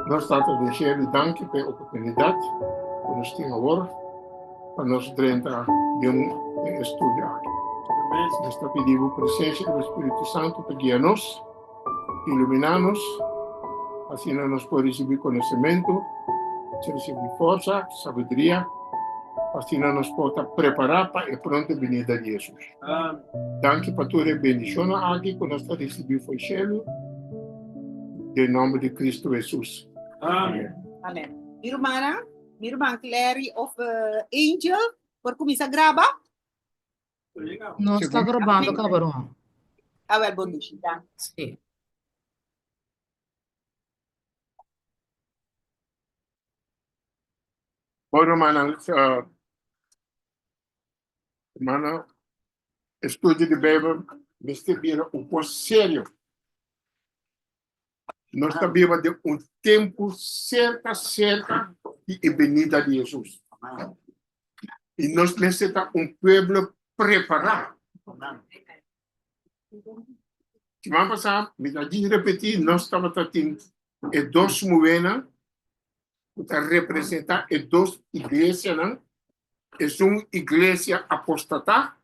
Nós estamos de dank pela oportunidade que nos temos agora para nos tentar de estudar. Nós pedimos a presença do Espírito Santo para guiar-nos, iluminar-nos, assim nós podemos receber conhecimento, receber força, sabedoria, assim nós podemos preparar para a pronta vinda de Jesus. Danke para toda a bendição aqui que nós recebemos foi cheio, em nome de Cristo Jesus. Amém. Amen. Minha irmã Clary of Angel, por começar a gravar? Não está gravando, cabrão. Ah, well, bom dia. Tá? Sim. Bom, irmã, estudo de Bíblia, Mr. Bíblia, um pouco sério. Nós sabemos de tempo certo de venida de Jesus. E nós necessitamos povo preparado. Semana passada, me dá de repetir, nós estamos tratando de dois movimentos que representam duas igrejas. É uma igreja apostata,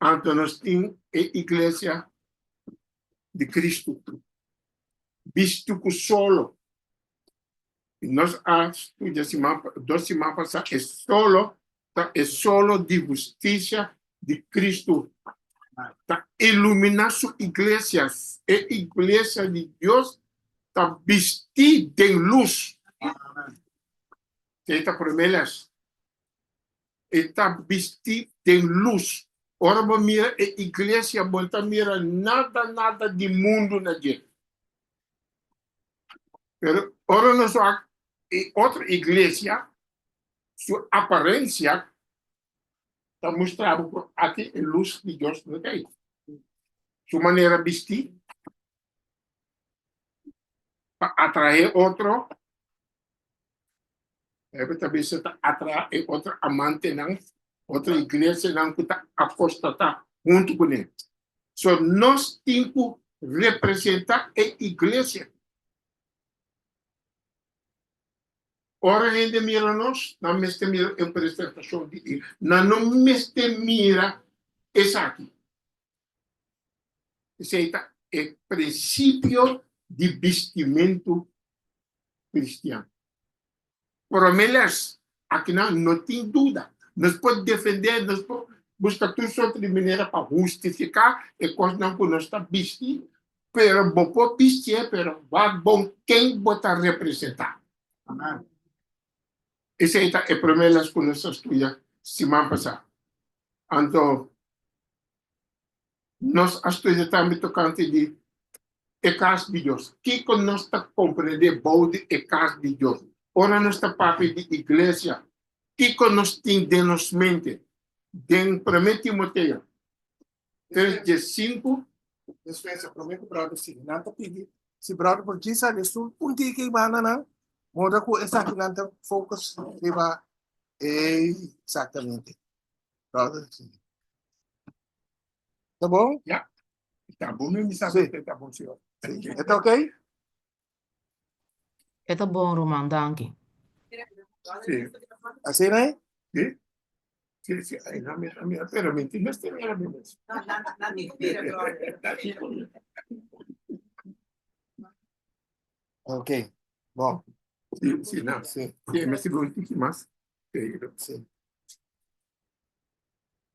então nós temos a igreja de Cristo, visto que solo, nós estudamos duas semanas passadas, é solo de justiça de Cristo, para iluminar suas igrejas, a igreja de Deus está vestida de luz. Está promessas, está vestida de luz. Ora, mira a igreja, volta mira nada de mundo na gente. Pero ora nós outra igreja, sua aparência está mostrando por aqui a luz de Deus no meio. Sua maneira de vestir para atrair outro, também está atrair outra amante, não? Outra igreja não que está apostada junto com ele. So, nós temos que representar a igreja. Ora, ainda mira nós, não me mira a representação de Deus. Não me mira essa aqui. Esse é o princípio de vestimento cristiano. Promessas, aqui não tem dúvida. Nós podemos defender, nós podemos buscar tudo outra maneira para justificar e coisa não que nós estamos vestindo, mas não pode vestir, mas vai bom quem botar representar. Amém. Essa é a promessa que nós estudamos semana passada. Então, nós estudamos também tocante de a casa de Deus. O que nós estamos compreendendo sobre a casa de Deus? Ora, nós estamos falando de igreja. O que nós temos de nossa mente? Em 1 Timoteo 3:5. Isso é o primeiro brother, sim. Não pedi. Se brother por disso, isso um dia que vai na moda com essa aqui não focus leva exatamente. Brother, sim. Tá bom? Já. Tá bom, me sabe que tá bom, senhor. Tá ok? Está bom, Roman, danke. Sim. Assim, né? Sim. Sim. Aí, pero mentiras tem era mesmo. Não, mentira, Ok. Bom. Sim, não. Sim. Mas se não tem mais. Sim.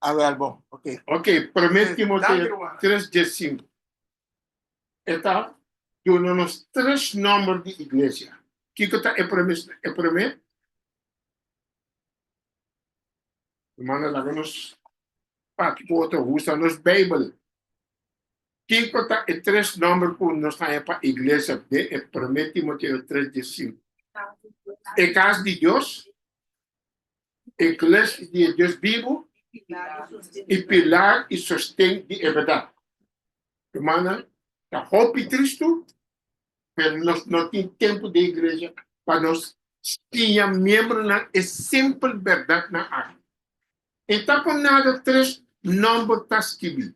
A ver, bom. Ok. Ok, 1 Timoteo 3:5. Está dando-nos 3 nomes de igreja. O que está é primeiro? Irmã, lá nos outro usa nos Bíblia. Que está é 3 nomes que nós temos para a igreja de 1 Timoteo 3:5. É casa de Deus, igreja de Deus vivo, e pilar e sostém de verdade. Irmã, a roupa Cristo, mas nós não temos tempo de igreja para nós tínhamos membro na é sempre verdade na área. Então, por nada, 3 Number taskibi.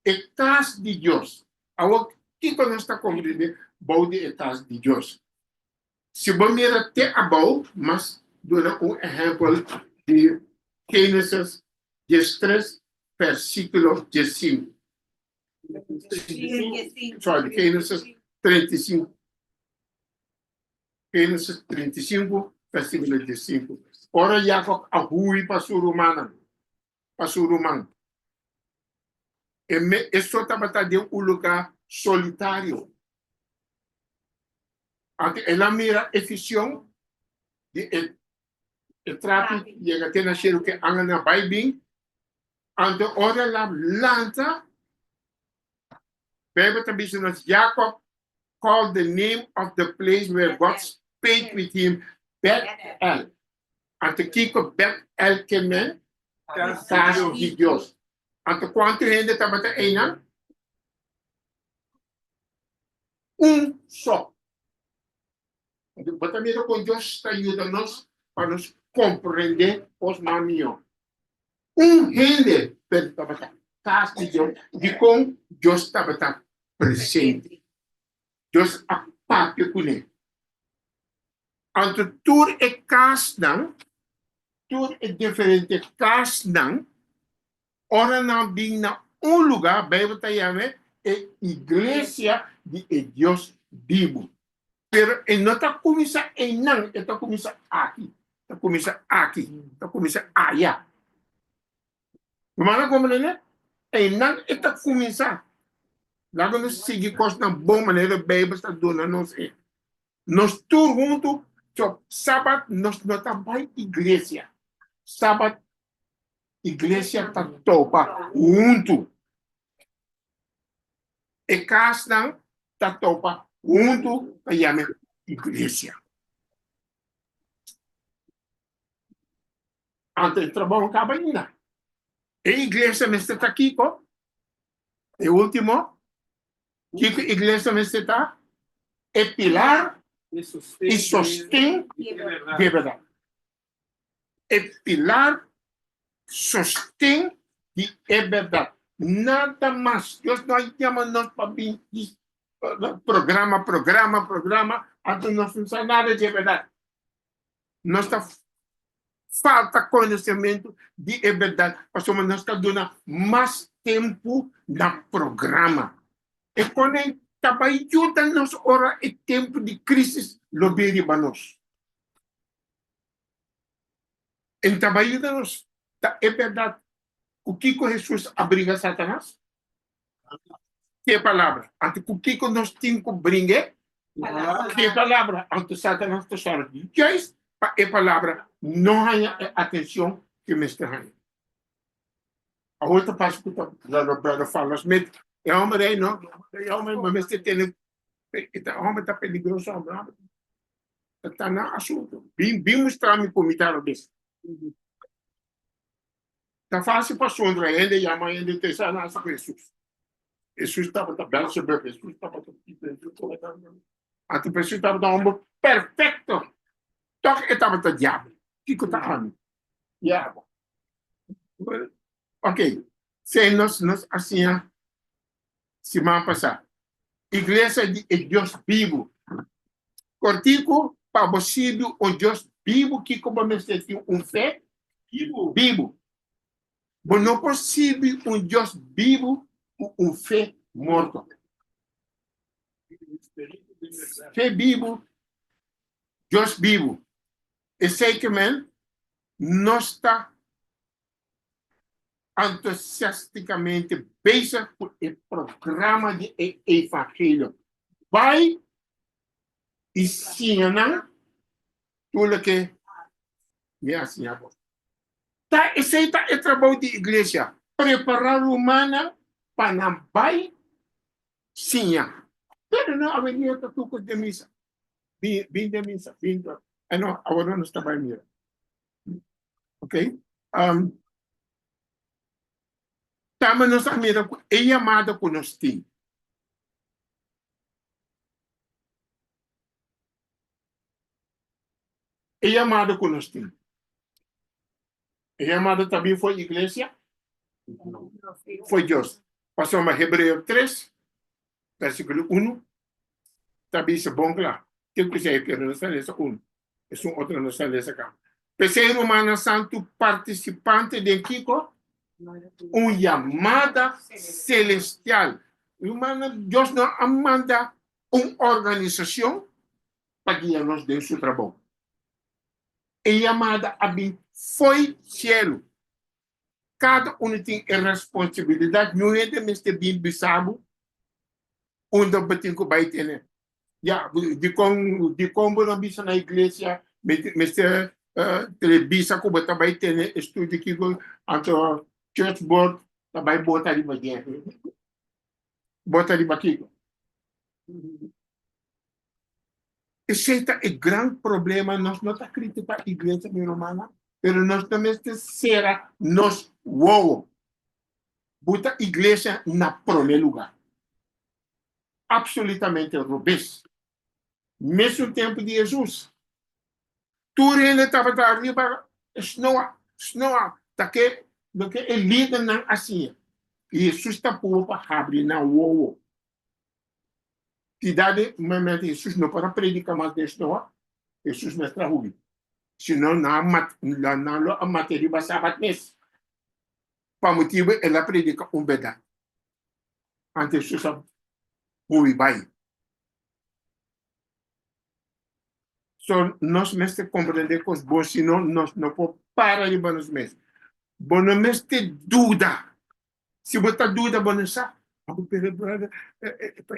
Etas de Dios. Awo kiko nesta compreender boude etas de Dios. Se você mira te abau, mas dona exemplo de Gênesis 13, versículo 15. Sorry, Gênesis 35. Gênesis 35, versículo 15. Ora Jacob ahui pasurumana. Pasuruman. Isso estava de um lugar solitário. Ela mira eficiência de trapi llega a nascer que anga na baibing. Ante ora la lanta. Bible tabiso nos Jacob called the name of the place where God spake with him Beth-El. Ante kiko Beth-El kemen casa de Deus. Ante quanto gente estava aí, só. Mas também com Deus está ajudando-nos para nos compreender os maninhos. Gente estava casa de Deus, de como Deus estava presente. Deus a parte com ele. Ante tudo é casa, tudo é diferente casa. Ora não vem na lugar, a Bíblia está chamando é igreja de Deus vivo. Pero não está começando em não, está começando aqui. Está começando aqui, está começando allá. Mas como né? Em não está começando. Lá nós seguimos com uma boa maneira, a Bíblia está dando nos. Nós todos juntos, sábado, nós não estamos em igreja. Sábado, igreja está topa junto. E casa está topa junto para chamar igreja. Antes de trabalhar acaba ainda. E a igreja me está aqui, co? E último, que a igreja me está é pilar e sostém de verdade. É pilar, sostém de verdade. Nada mais. Deus não chama nós para vir programa, até nós não sabemos nada de verdade. Nós falta conhecimento de verdade. Nós está dando mais tempo no programa. E quando estava ajudando nos ora é tempo de crise, lo beriba nós. Então, estava ajudando nos. É verdade. O que Jesus abriga Satanás? Que palavra? Ante o que nós temos que brincar? Que palavra? Ante Satanás te chama. Just é palavra. Não há atenção que me está dando. A outra parte que o brother fala, mas é homem aí, não? É homem, mas você tem. O homem está perigoso, está no assunto. Bem mostrar-me como está desse. Está fácil para Sondra ainda e amanhã ainda tem essa nossa Jesus. Jesus estava bem sobre Jesus, estava a pessoa estava um homem perfeito. Então, ele estava do diabo. O que está falando? Diabo. Ok. Se nós assim, semana passada, igreja de Deus vivo. Cortico, para possível, o Deus vivo, que como me sentiu fé vivo. Mas não é possível Deus vivo, fé morto. Fé vivo, Deus vivo. E sei que, não está entusiasticamente beijo por o programa de evangelho. Vai e ensina tudo que me ensinava. Tá, esse é o trabalho de igreja. Preparar a humana para não vai sim. Pero não, a venir a tu de missa. Vim de missa. Não, agora não está bem mira. Ok? Tama nos amira, é chamada com nós tem. É chamada com nós tem. É chamada também foi igreja. Foi Deus. Passamos a Hebreus 3, versículo 1. Também isso é bom, claro. Tem que ser que não está nessa 1. É um outro não está nessa cá. Pensei Romano Santo participante de Kiko, chamada celestial. Deus não manda uma organização para guiar-nos de seu trabalho. É chamada a bem foi cielo. Cada um tem a responsabilidade. Não é de mestre bem bisabo, onde o batem com vai ter. Ja, de como não bisa na igreja, mestre televisa como também tem estúdio que anto church board também bota ali bagia. Bota ali aqui. Esse é o grande problema. Nós não está criticando a igreja romana, mas nós também será nós wow. Bota a igreja na primeiro lugar. Absolutamente robês. Mesmo tempo de Jesus. Tudo ele estava arriba, snoa, porque ele lida não assim. E Jesus está por para abrir na uou. Cidade, mas Jesus não para predicar mais de snoa, Jesus não está ruim. Senão na matéria vai saber nesse. Para motivo ela predica verdade. Antes Jesus ruim vai. So, nós mesmos compreender coisas boas, senão nós não podemos parar de nós mesmos. Nós mesmos ter dúvida. Se você dúvida, você sabe.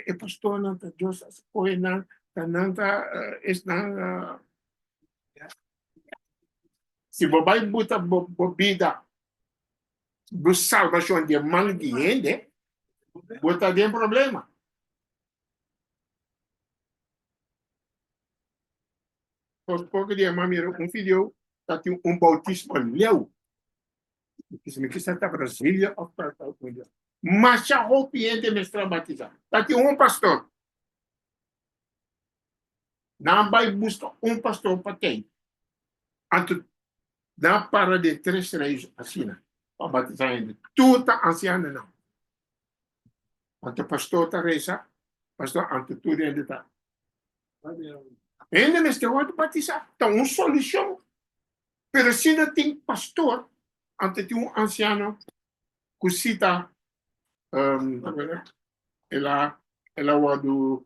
É pastor, não está Deus, não está. Se você vai botar bebida, você salvação de mal guiende, você tem problema. Porque dia mamiro filho tá tem bautismo leu. Que me quis até Brasília ou para mas já o cliente me está batizado. Tá tem pastor. Não vai buscar pastor para quem? Anto dá para de 3 reis assim, para batizar ainda. Tu tá anciano não. Anto pastor tá reza, pastor anto tu ainda tá. Ainda neste outro batizar. Então, solução. Pero se não tem pastor, ante tem anciano que cita ela vai do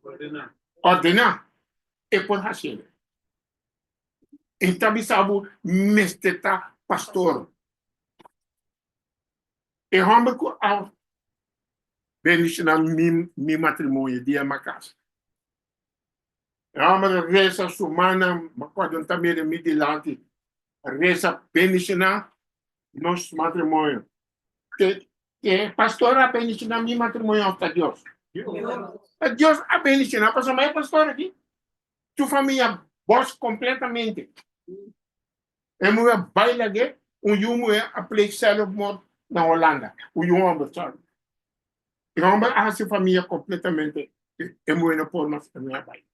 ordenar e por fazer. Então, sabe, mesteta pastor. E homem que ao bendicionar mi matrimônio de uma casa. Homem reza sumana, mas quando também me dilante, reza bendicionar nosso matrimônio. Que pastor a bendicionar mi matrimônio a Deus. Deus a bendicionar, para chamar pastor aqui. Tu família boss completamente. É mulher baila aqui, yumo é a plexialo na Holanda. Yumo sabe. E homem a sua família completamente. É mulher na forma de minha baila.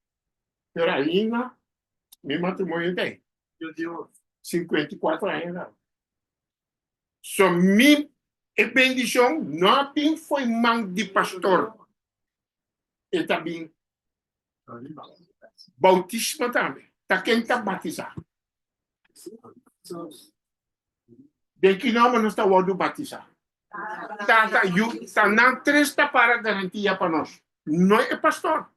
Pero ainda, mi matrimônio tem. 54 anos. So, mi bendição não foi mão de pastor. E também bautismo também. Tá quem está batizado. De que não está o do batizado. Tá na 3 para garantia para nós. Não é pastor.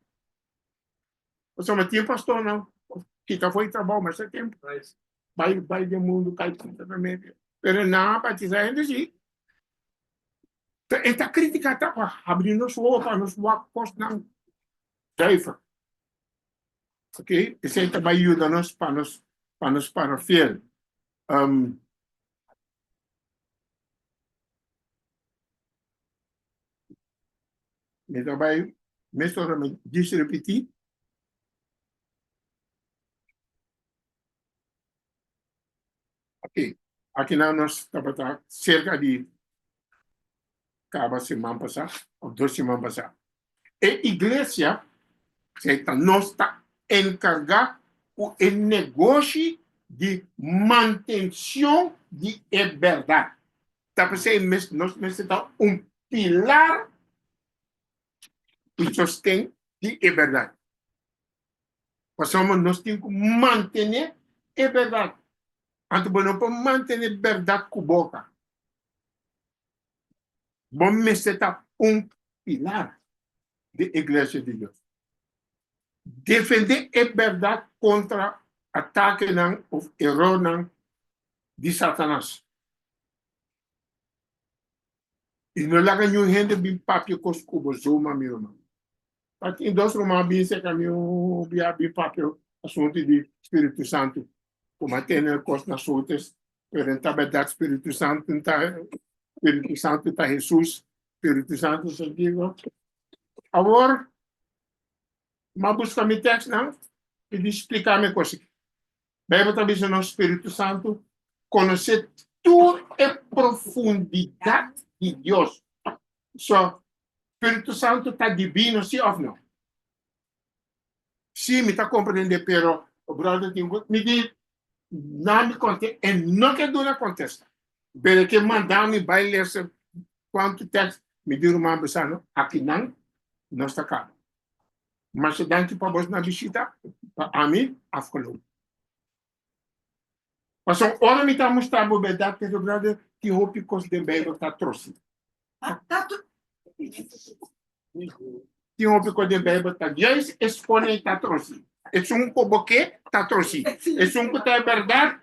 Você não tinha pastor, não. Que foi trabalho, mas é tempo. Vai do mundo, cai completamente. Pero não, batizar ainda sim. Esta crítica está abrindo os olhos para nos votos não. Deifa. Ok? Isso aí também ajuda-nos para fiel. E também, mesmo disse repetir, ok. Aqui nós estamos cerca de cada semana passada, ou 2 semanas passadas. E igreja, nós está encarregada o negócio de manutenção de verdade. nós necessitamos pilar que sustém a verdade. Nós temos que manter a verdade. Então, não podemos manter a verdade com a boca. Vamos necessitar pilar da Igreja de Deus. Defender a verdade contra ataque ou erro de Satanás. E não lá ganhou gente bem papel com os cubos, uma meu irmão. Mas em dois romanos bem se caminhou bem papel assunto de Espírito Santo, como até na costa nas outras, perante a verdade Espírito Santo está Jesus, Espírito Santo se digo. Agora, mas busca meu texto não e de explicar minha coisa. Bíblia está dizendo no Espírito Santo conhecer toda a profundidade de Deus. So, Espírito Santo está divino, sim ou não? Sim, me está compreendendo, pero o brother me diz, não me contesta, e não quer dar contesta. Pero que mandar me vai ler quanto texto, me diz uma pessoa, aqui não está cá. Mas se dá para você na visita, a mim, afcolou. Mas ora me está mostrando a verdade, pero brother, que o picos de Bíblia está trouxe. Tem um pouco de Bíblia, tá? Deus expõe está trouxe. É um pouco que está trouxe. É um que é verdade,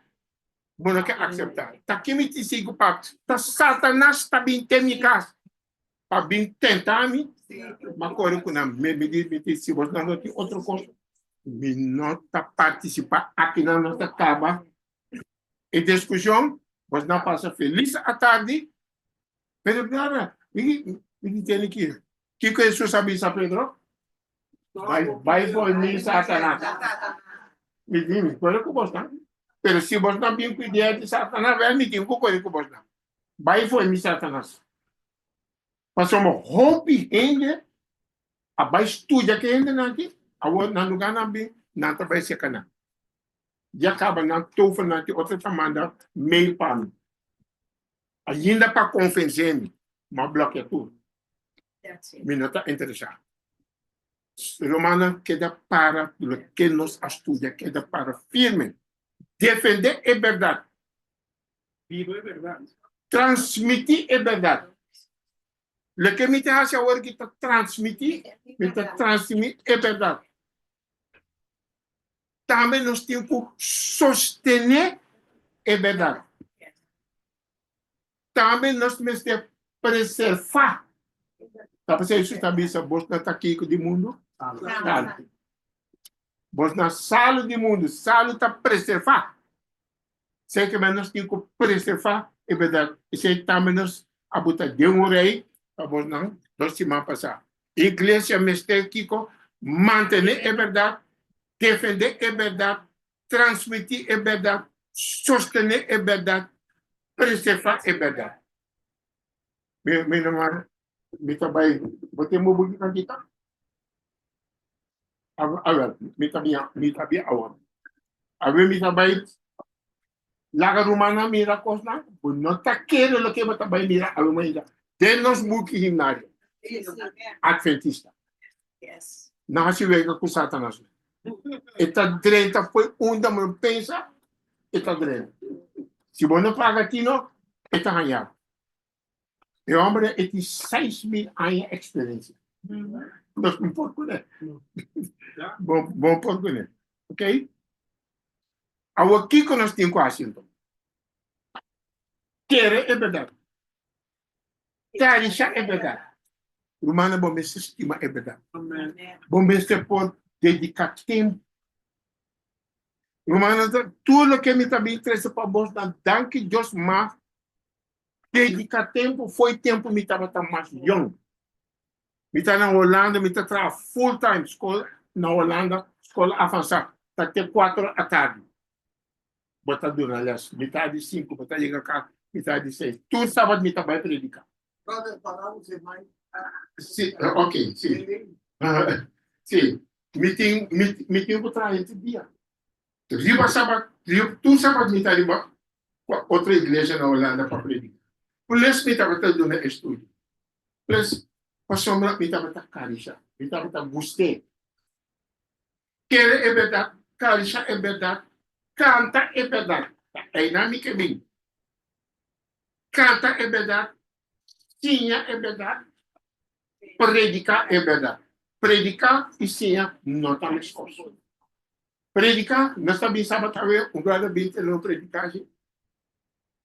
não quer aceitar. Tá que me digo para, tá Satanás está bem temicas, para bem tentar me, mas corre com a me diz se você não tem outra coisa, me não tá participar aqui na nossa caba e discussão, você não passa feliz à tarde, pero nada, me tem que Jesus sabia, Pedro? Vai por mim, Satanás. Me diz, qual é que você está? Pero se você não tem ideia de Satanás, vai me dizer qual é que você está. Vai por mim, Satanás. Mas somos rompe ainda, abaixo estuda que ainda não aqui, agora não lugar não bem, não vai ser cana. Já acaba não tofa não tem outra chamada mail para mim. Ainda para convencer-me, mas bloqueia tudo. Me não está interessado. Romana queda para o que nos estuda, queda para firme. Defender a verdade. Viva a verdade. Transmitir a verdade. O que me faz agora que está transmitir a verdade. Também nós temos que sostener a verdade. Também nós temos que preservar. Tá pensando isso também, se você está aqui do mundo? Salve. Você na sala do mundo, sala está preservar. Sei que nós temos que preservar a verdade. E sei também nós abuta de rei, vamos não, nós semana passada. Igreja mestre Kiko, manter a verdade, defender a verdade, transmitir a verdade, sostener a verdade, preservar a verdade. Meu namorado, me trabalha, você me bugi kan kita? Awal, me trabalha awal. Awal me trabalha, laga rumana mira kosna, não tá querendo o que você trabalha mira awal mira. Denos bugi himnário. Adventista. Não se vê com Satanás. Esta drenta foi onde eu pensa, esta drenta. Se você não paga aqui, não, esta ganhar. O homem tem 6.000 anos de experiência. Nós não podemos conhecer. Bom podemos. Ok? Agora, o que nós temos com a Washington? Querer é verdade. Tarisha é verdade. Romana, bom, esse sistema é verdade. Bom, você pode dedicar tempo. Romana, tudo que me está bem interessa para você, danke Deus, mas dedicar tempo, foi tempo me estava mais young. Me está na Holanda, me está trabalhando full time, escola na Holanda, escola avançada, até 4 da tarde. Bota duro, aliás, metade de 5, bota liga cá, metade de 6. Tudo sábado me trabalha predicar. Sim, ok, sim. Sim, me tem que trabalhar esse dia. Riba sábado, tu sábado me está outra igreja na Holanda para predicar. Plus mita bata do na estudo. Plus pasombra mita bata karisha. Mita bata guste. Kere é verdade, karisha é verdade, canta é verdade. É dinâmica bem. Canta é verdade, sinha é verdade, predicar é verdade. Predicar e sinha não está mais forte. Predicar, nós também sabemos que o grande bem não predicar,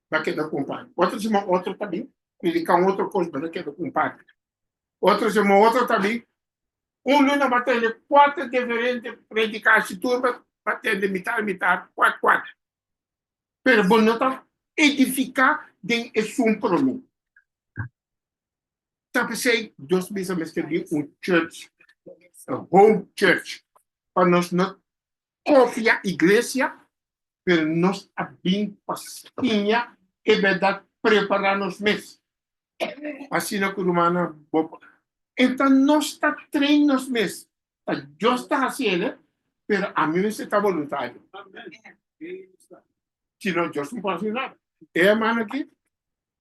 vai querer compadre. Outros irmãos, outro também, predicar outra coisa, mas não quer compadre. Outros irmãos, outro também, luna batalha, 4 diferentes predicar, se turma, batalha, metade, 4. Pero bom, não está edificar tem esse problema. Sabe se Deus precisa escrever church, home church, para nós não confiar a igreja, pero nós abrir pastinha e verdade preparar nos mesmos. Assim na curumana, então nós está treinando nos mesmos. Deus está fazendo, pero a mim você está voluntário. Se não, Deus não pode fazer nada. É a mano aqui.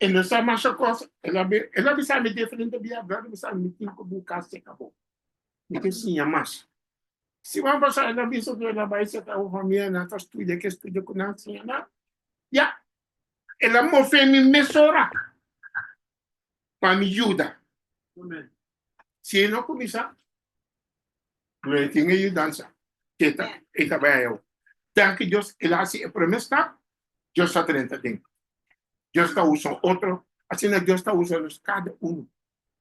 E não sabe mais a coisa. Ela sabe diferente da minha vida, sabe me tem como casa acabou. Porque sim, é mais. Se vamos passar, ela visa que ela vai ser a família, na estuda que estuda com a senhora. Já, ela move me mesura para me ajudar. Se não começar, não tem ajudança. Eta vai eu. Danke Deus, ela se promessa, Deus está dentro. Deus está usando outro, assim Deus está usando cada um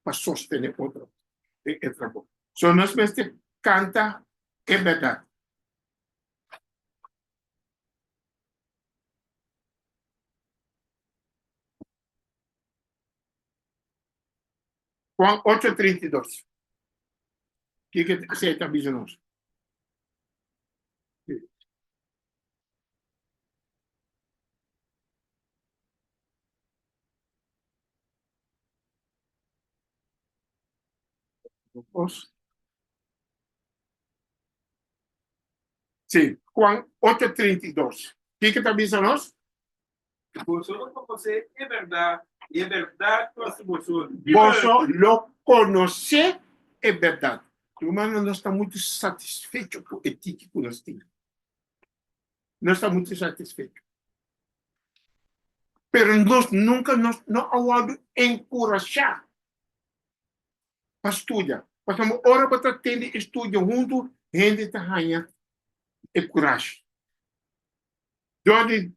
para sostener outro. Só nós mesmos canta é verdade. Juan 8:32. O que você está dizendo? Sim, Juan 8:32. O que está dizendo? Vosotros conocéis es verdad, y es verdad que vosotros. Vosotros lo conocéis, é verdade. O humano não está muito satisfeito com a ética que nós temos. Não está muito satisfeito. Pero nós nunca não vamos encorajar para estudar. Porque uma hora para ter estudo junto, gente está ganhando e coragem. Donde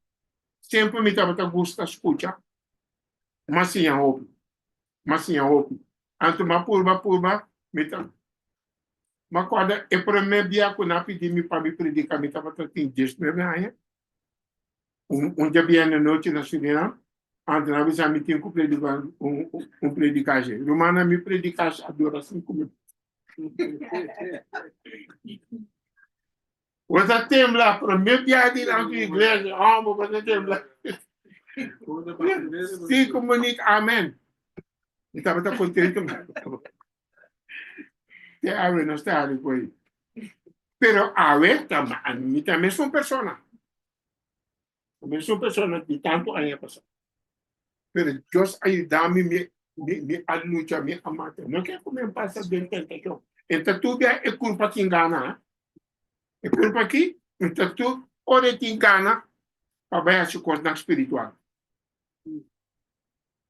sempre me gusta escutar, mas sim é óbvio. Anto uma purba, me tá. Mas quando é o primeiro dia que eu pedi para me predicar, me estava tratando disso, me ganha. Dia bem na noite na Suriname, antes na vez me tinha que predicar predicagem. Romana me predicar adoração comigo. Você tembla, primeiro dia de na igreja, você tembla. Sim, comunica, amém. Estava tão contente. Ave não está ali com ele. Pero Ave também são pessoas. Também são pessoas de tanto anos passado. Pero Deus ajuda-me a lutar, me amar. Não quero comer passa bem tentação. Então tudo é culpa que engana. É culpa aqui. Então tu ora te engana para ver as coisas espiritual.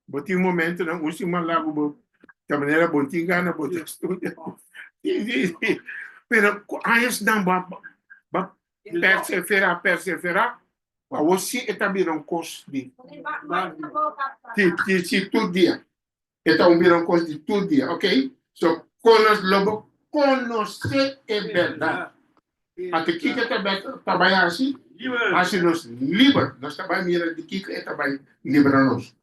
Botinho um momento, não usa uma lago de maneira bom te engana, bom te estuda. Pero aí não vai perseverar. Você está um curso de todo dia. Está um curso de todo dia, ok? So, conhecer é verdade. Até que trabalhar assim, assim nós livre, nós trabalhamos de que é trabalhar livre-nos.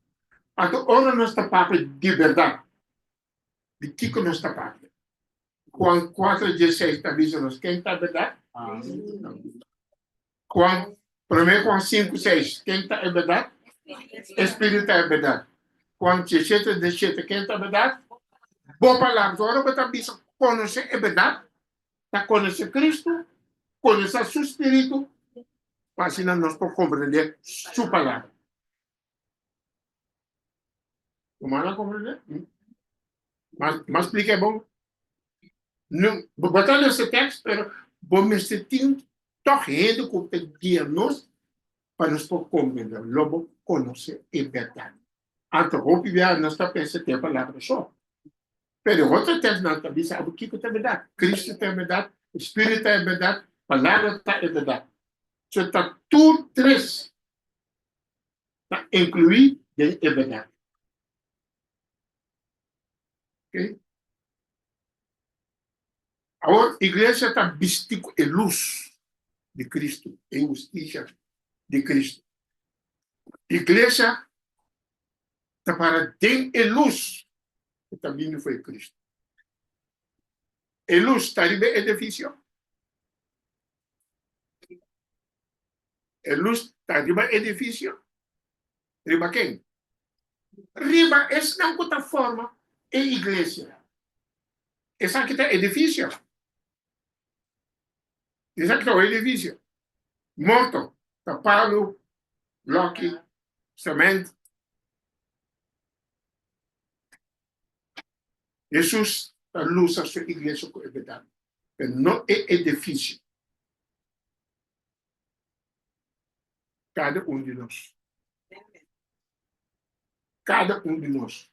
Até agora nós trabalhamos de verdade. De que nós trabalhamos? Juan 4:16 está dizendo quem está verdade? Juan 5:6, quem está é verdade? Espírito é verdade. Juan 17:17, quem está verdade? Boa palavra, agora você está dizendo conhecer é verdade? Está conhecer Cristo, conhecer seu Espírito, para assim nós podemos compreender sua palavra. Humana compreender? Mas explica bom. Não, botar nesse texto, pero bom me sentir torrendo com o dia nos para nos compreender, logo conhecer a verdade. Então, o que vier nós está pensando que é a palavra só. Pero outro texto não está dizendo o que é verdade. Cristo é verdade, o Espírito é verdade, a palavra é verdade. Então, está tudo três está incluído em verdade. Ok? Agora, a igreja está vestida em luz de Cristo, em justiça de Cristo. A igreja está para ter a luz que também foi Cristo. A luz está no edifício. A luz está no edifício. Riba quem? Riba, essa não é forma é igreja. Essa aqui é edifício. Essa aqui é o edifício. Morto, tapado, bloque, cimento. Jesus, a luz da sua igreja é verdade. Mas não é edifício. Cada um de nós. Cada um de nós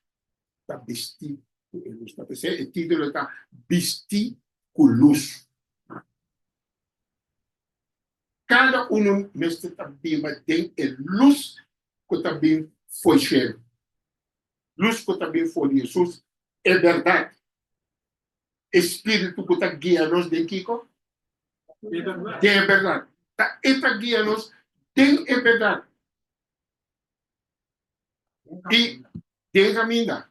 está vestido com luz. O título está vestido com luz. Cada um neste também tem a luz que também foi cheio. Luz que também foi de Jesus. É verdade. Espírito que está guiando-nos de Kiko. É verdade. Está guiando-nos de é verdade. E tem ainda.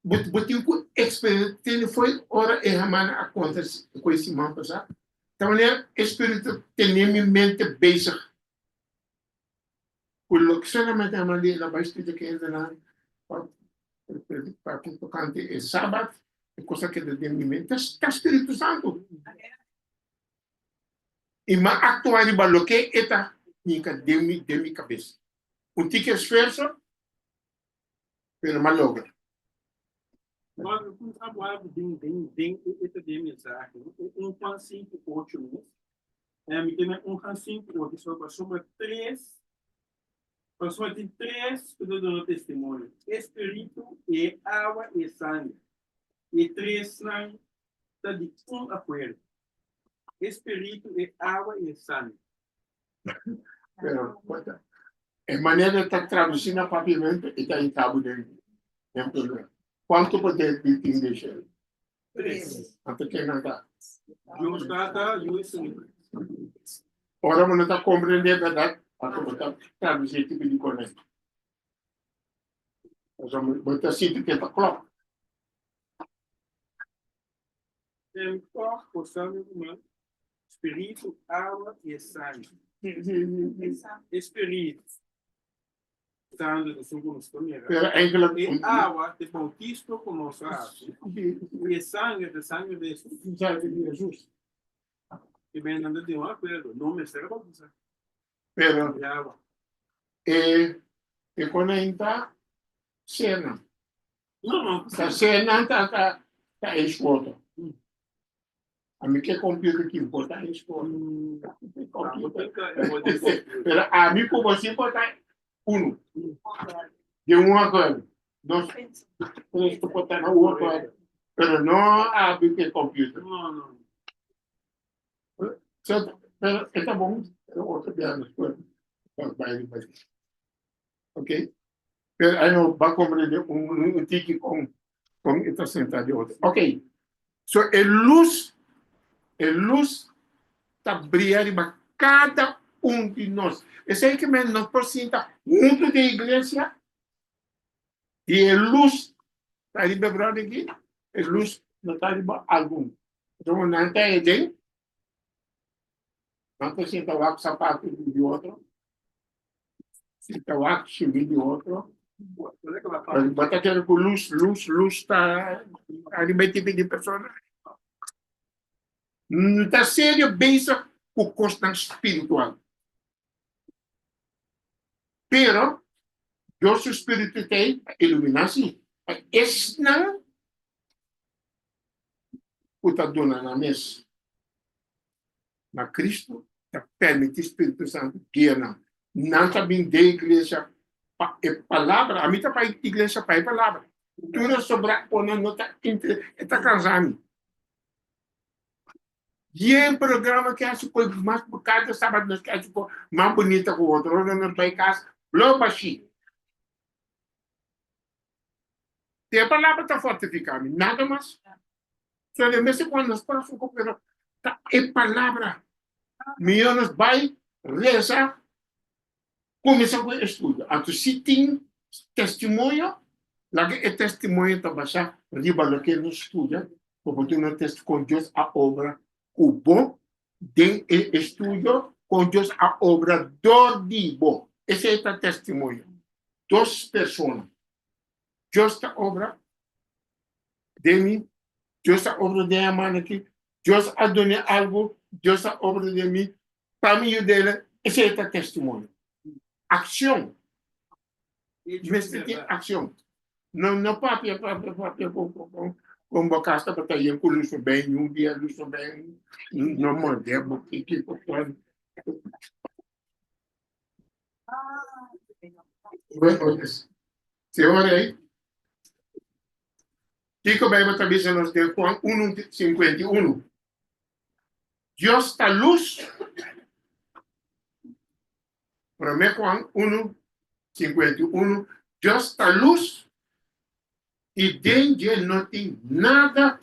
Botinho com experiência foi hora e ramana acontece com esse irmão passado. Então, o espírito tem em mente bezig. O que solamente a maneira vai estudar que é na para que tocante é sábado, é coisa que tem em mente está Espírito Santo. E mas actuar em o que está de minha cabeça. Um tique esforço, pero mal logra. Agora, como trabalho bem essa mensagem, princípio ótimo, me tem princípio ótimo, sobre três, tem três que dão testemunho: espírito, e água e sangue. E três não está de acordo. Espírito, e água e sangue. Pero, a maneira de estar traduzindo a papiamento está em cabo dele. Tem problema. Quanto poder de inglês? Três. Até que não está. Juntos está, juntos sim. Ora, não está compreendendo a verdade. Até que está traduzindo tipo de coisa. Então, botar assim que está claro. Tem corpo, sangue humano, espírito, água e sangue. Espírito. Sangue do sul como e água de bautismo como nós e sangue de Jesus. E bem andando de um acordo, não me serve para você. Pero, Água. e quando entra, cena. Não. A cena está em escola. A mim que é computer que importa em escola. Pero a mim como assim importa um. De um acordo. Dois, três, tu botar no outro acordo. Pero não a mim que é computer. Não. Pero está bom. Outro dia na escola. Ok? Pero aí não vai compreender tique com está sentado de outro. Ok. So, a luz está brilhando para cada um de nós. Esse aí que nós precisamos junto da igreja e a luz está ali bebrando aqui, a luz não está ali para algum. Então, não tem ninguém, não precisa lá com sapato de outro, se está lá com chimbi de outro, bota aquele com luz está ali bem tipo de pessoa. Não está sério bem com o constante espiritual. Pero, Deus Espírito tem iluminação. Esse não puta dona na mesa. Na Cristo, permite o Espírito Santo guiar não. Não também de igreja é palavra. A mim tá para igreja para palavra. Tudo sobre a nota está cansando. E é um programa que acho que mais por cada sábado nós queremos mais bonita que o outro. Não vai casa. Logo assim. Tem a palavra está fortificada. Nada mais. Só de vez em quando nós passamos com é palavra. Milhões vai rezar. Começa com o estudo. Então, se tem testemunho, lá que é testemunho está baixar, riba do que não estuda, porque não testa com Deus a obra, o bom, de estudo, com Deus a obra do bom. Esse é o testemunho. Duas pessoas. Deus a obra de mim, Deus a obra de a mãe aqui, Deus a donar algo, Deus a obra de mim, para mim, dele, esse é o testemunho. Ação. Mas tem ação. Não papia com bocasta para ter com luz bem, dia luz bem, não manda, porque que senhora aí, Kiko vai botar bisa nos de Juan 1:51. Deus está luz. Para mim, Juan 1:51, Deus está luz e dentro não tem nada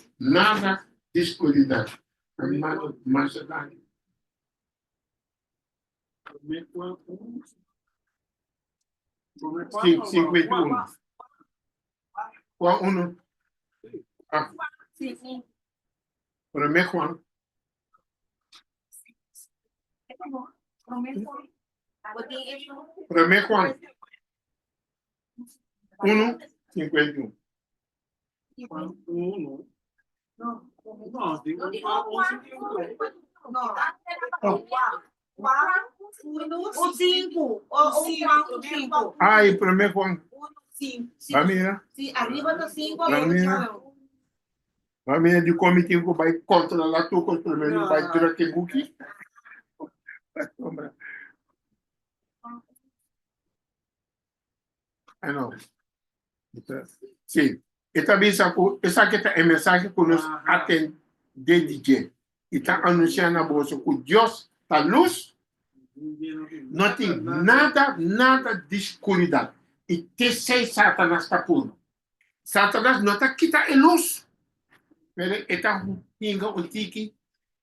de escuridão. Amado Macedônia. 51. Juan 1. Para mim, Juan. Para mim, Juan 1:51. O 5. O 5. Ai, para mim, Juan. Vai mira. Sim, arriba do 5. Vai mira de comitinho que vai controlar tudo, com pelo menos vai tirar que buque. Ah, não. Sim. E também essa aqui é a mensagem que nos atende desde dia. E está anunciando a bolsa que Deus está luz, não tem nada de escuridão. E tem Satanás está puro. Satanás não está quitando a luz. Mas está pinga o tique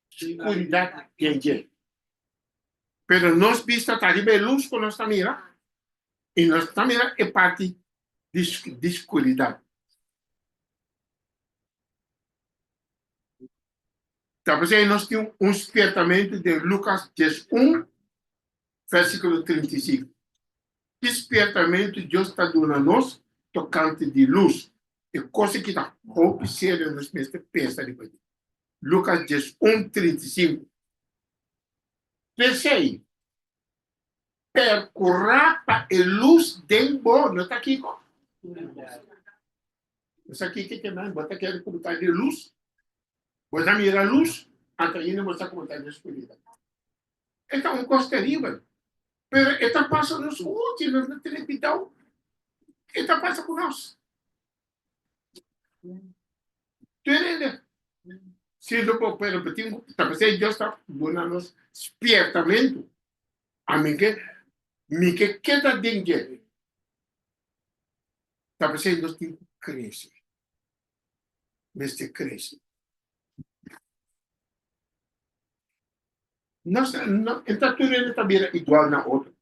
escuridão de dia. Pero nós vista está de luz com nossa mira. E nossa mira é parte de escuridão. Talvez aí nós temos despertamento de Lucas 1, versículo 35. Despertamento Deus está dando a nós, tocante de luz. É coisa que está roupa séria nos meus pensa depois. Lucas 1, 35. Pensei, percorra para a luz de bom. Não está aqui, isso aqui que tem mais, bota aquele comentário de luz. Bota mira a luz, até ainda mostrar comentário de escuridão. Então, um gostaria, mas está passando nos últimos na televisão. Está passando com nós. Entende? Se não for para repetir, talvez Deus está dando nos despertamento. A mim que queda dentro. Talvez nós temos que crescer. Mas te cresce. Então, tudo também é igual na outra.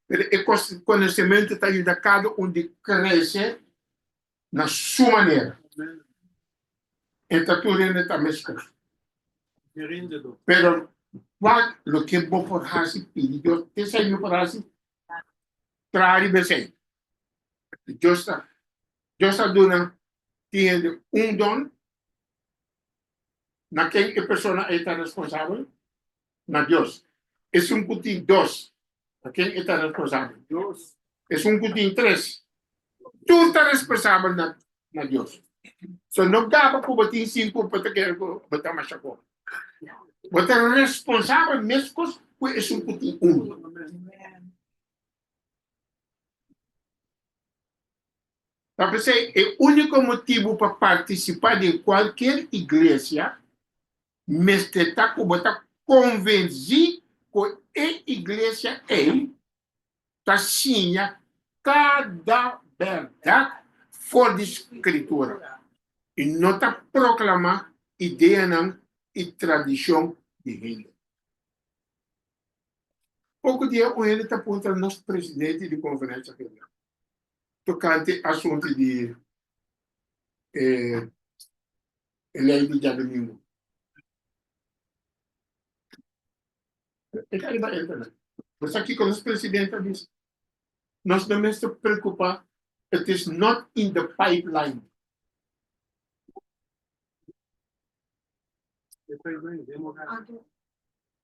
O conhecimento está ajudando cada um de crescer na sua maneira. Então, tudo está mesmo. Pero, o que é bom por Hasi, Deus te saiu por Hasi, trai bem. Deus está dando dom, na quem a pessoa está responsável. Na Deus. É pouquinho dois. A quem está responsável? Deus. Es un cutín tres. Tú estás responsable na Dios. So no gaba ko batin 5 para que bata machako. Bata responsable mescos pues es un cutín 1. Para ser el único motivo para participar de cualquier iglesia, me está como está convencido que a iglesia está tinha cada verdade fora de escritura e não está proclamar ideia não e tradição de reino. Pouco dia ele está apontando nosso presidente de conferência regional tocante assunto de lei de dia domingo. Mas aqui com os presidentes diz, nós não nos preocupar, it is not in the pipeline.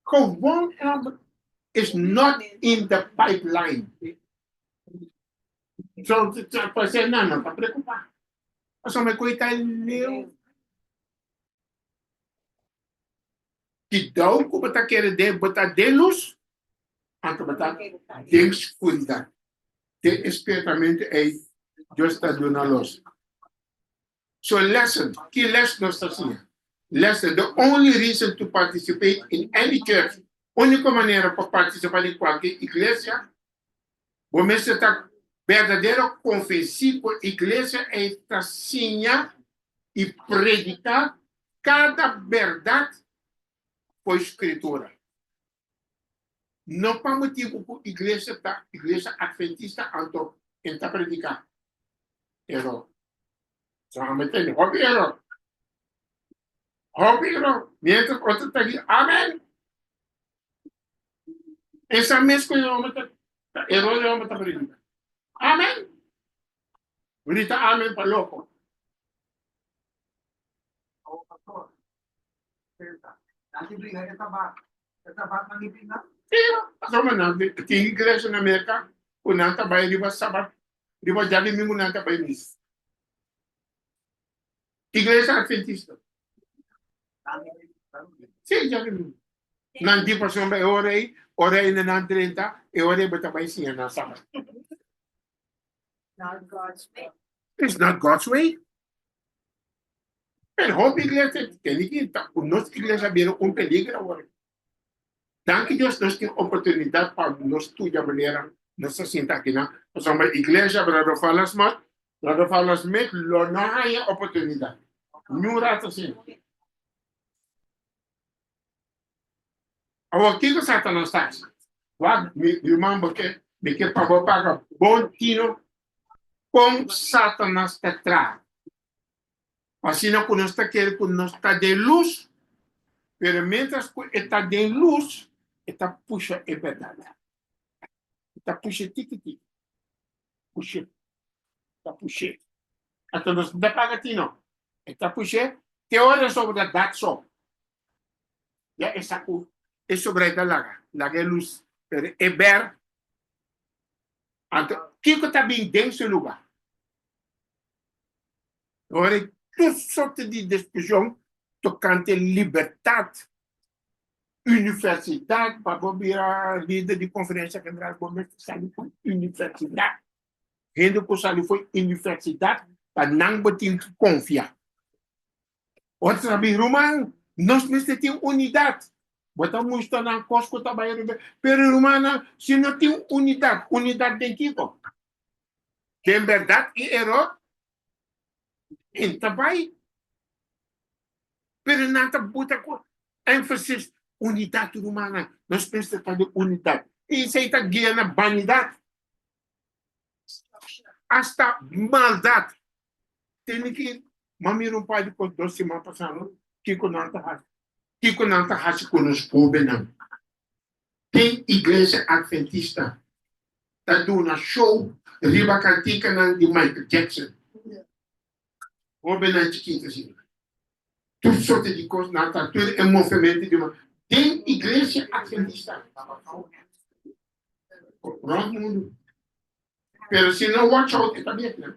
Gewoon is not in the pipeline. So, para ser não está preocupado. Só me cuida leu. Que dá como está querendo botar de luz, antes botar de escuridão. De espertamento é Deus está dando a luz. So lesson, que lesson nós estamos assim? Lesson, the only reason to participate in any church, única maneira para participar em qualquer igreja, você está verdadeiro confessivo, a igreja está assim e predicar cada verdade por escritura. Não para motivo que a igreja adventista está predicar. Error. Solamente error. Mientras otro está aquí, amén. Esa mesma error de hombre está predicar. Amén. Grita amén para loco. Que igreja na América, o nanta vai riba sabat, riba jadi minggu nanta vai mis. Igreja adventista. Sim, jadi minggu. Nanti pasal vai orei na nan 30, e orei bota vai sim na sabat. Not God's way. It's not God's way. En hoop igreja tem que o nosso igreja vira peligro agora. Danke Deus, nós temos oportunidade para nós estudar a maneira, nós sentar aqui, não? Nós somos uma igreja, para falar mais, não há oportunidade. Não é assim. Agora, o que Satanás faz? Meu irmão, porque para pagar bom tino, com Satanás atrás. Assim, não nós está querendo que nós está de luz, mas mientras está de luz, está puxa a verdade. Está puxa tique. Puxa. Está puxa. Então, nós não pagatino. Está puxa. Teoria sobre a verdade só. Já é sobre a laga. Laga é luz. É ver. Então, o que está bem dentro do lugar? Agora, toda sorte de discussão tocante liberdade, universidade, para virar líder de conferência general, sabe foi universidade. Gente que sabe foi universidade, para não botar confiar. Outros sabem, Romano, nós precisamos ter unidade. Botamos isto na Costco, trabalhando. Pero, Romana, se não tem unidade tem que ir. Tem verdade e erro. Então vai. Pero nada bota ênfase unidade humana. Nós precisamos de unidade. E isso aí está guiando a vanidade. Hasta maldade. Tem que mamir um pai de 2 semanas passando. Kiko não está raci com os pobres não. Tem igreja adventista. Está dando show. Riba cantica de Michael Jackson. Pobre não é chiquita assim. Tudo sorte de coisas, tudo é movimento de uma. Tem igreja adventista. Pronto, mundo. Pero se não watch out, está bem, né?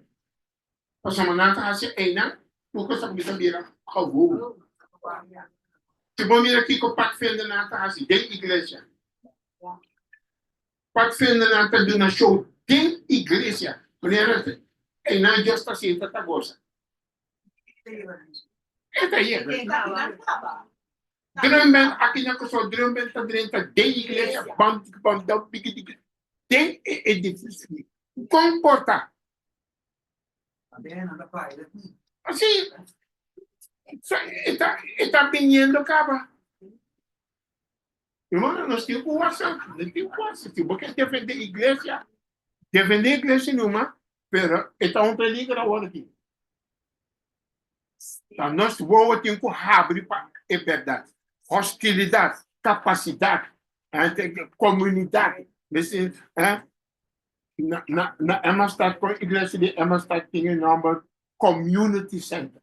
Passamos na casa, ainda, nunca sabe que mira, algo. Se bom mira aqui com o Pat Fender na casa, dentro da igreja. Pat Fender na casa de uma show, dentro da igreja. Mulher, ainda já está assim, está gosta. É daí, é. Drumband, aqui na coisa, drumband está dentro da igreja, bam, big, tem edifício. Comporta. Assim, está pedindo acaba. Irmão, nós temos coação, não temos coação. Porque defender a igreja nenhuma, mas está peligro agora aqui. Então, nós vamos ter que abrir para a verdade. Hostilidade, capacidade, comunidade. Na Amistad, com a igreja de Amistad, tem o nome Community Center.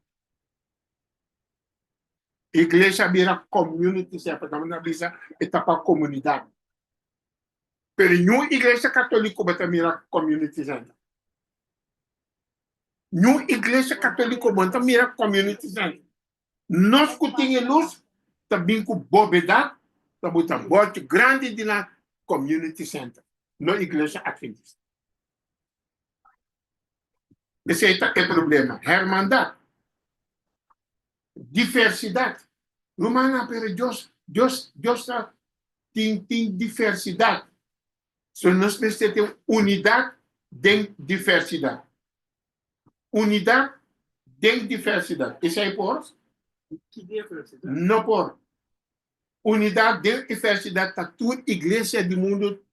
Igreja vira community center, também avisa etapa comunidade. Pero não igreja católica vai virar community center. Não igreja católica vai virar community center. Nós que temos luz, também com bobedade, também com bote grande de na community center. Não igreja adventista. Esse é o problema. Hermandade. Diversidade. Romana, pero Deus tem diversidade. So, nós precisamos ter unidade em diversidade. Unidade em diversidade. Isso é por? Que diversidade? Não por. Unidade em diversidade. Está toda igreja do mundo.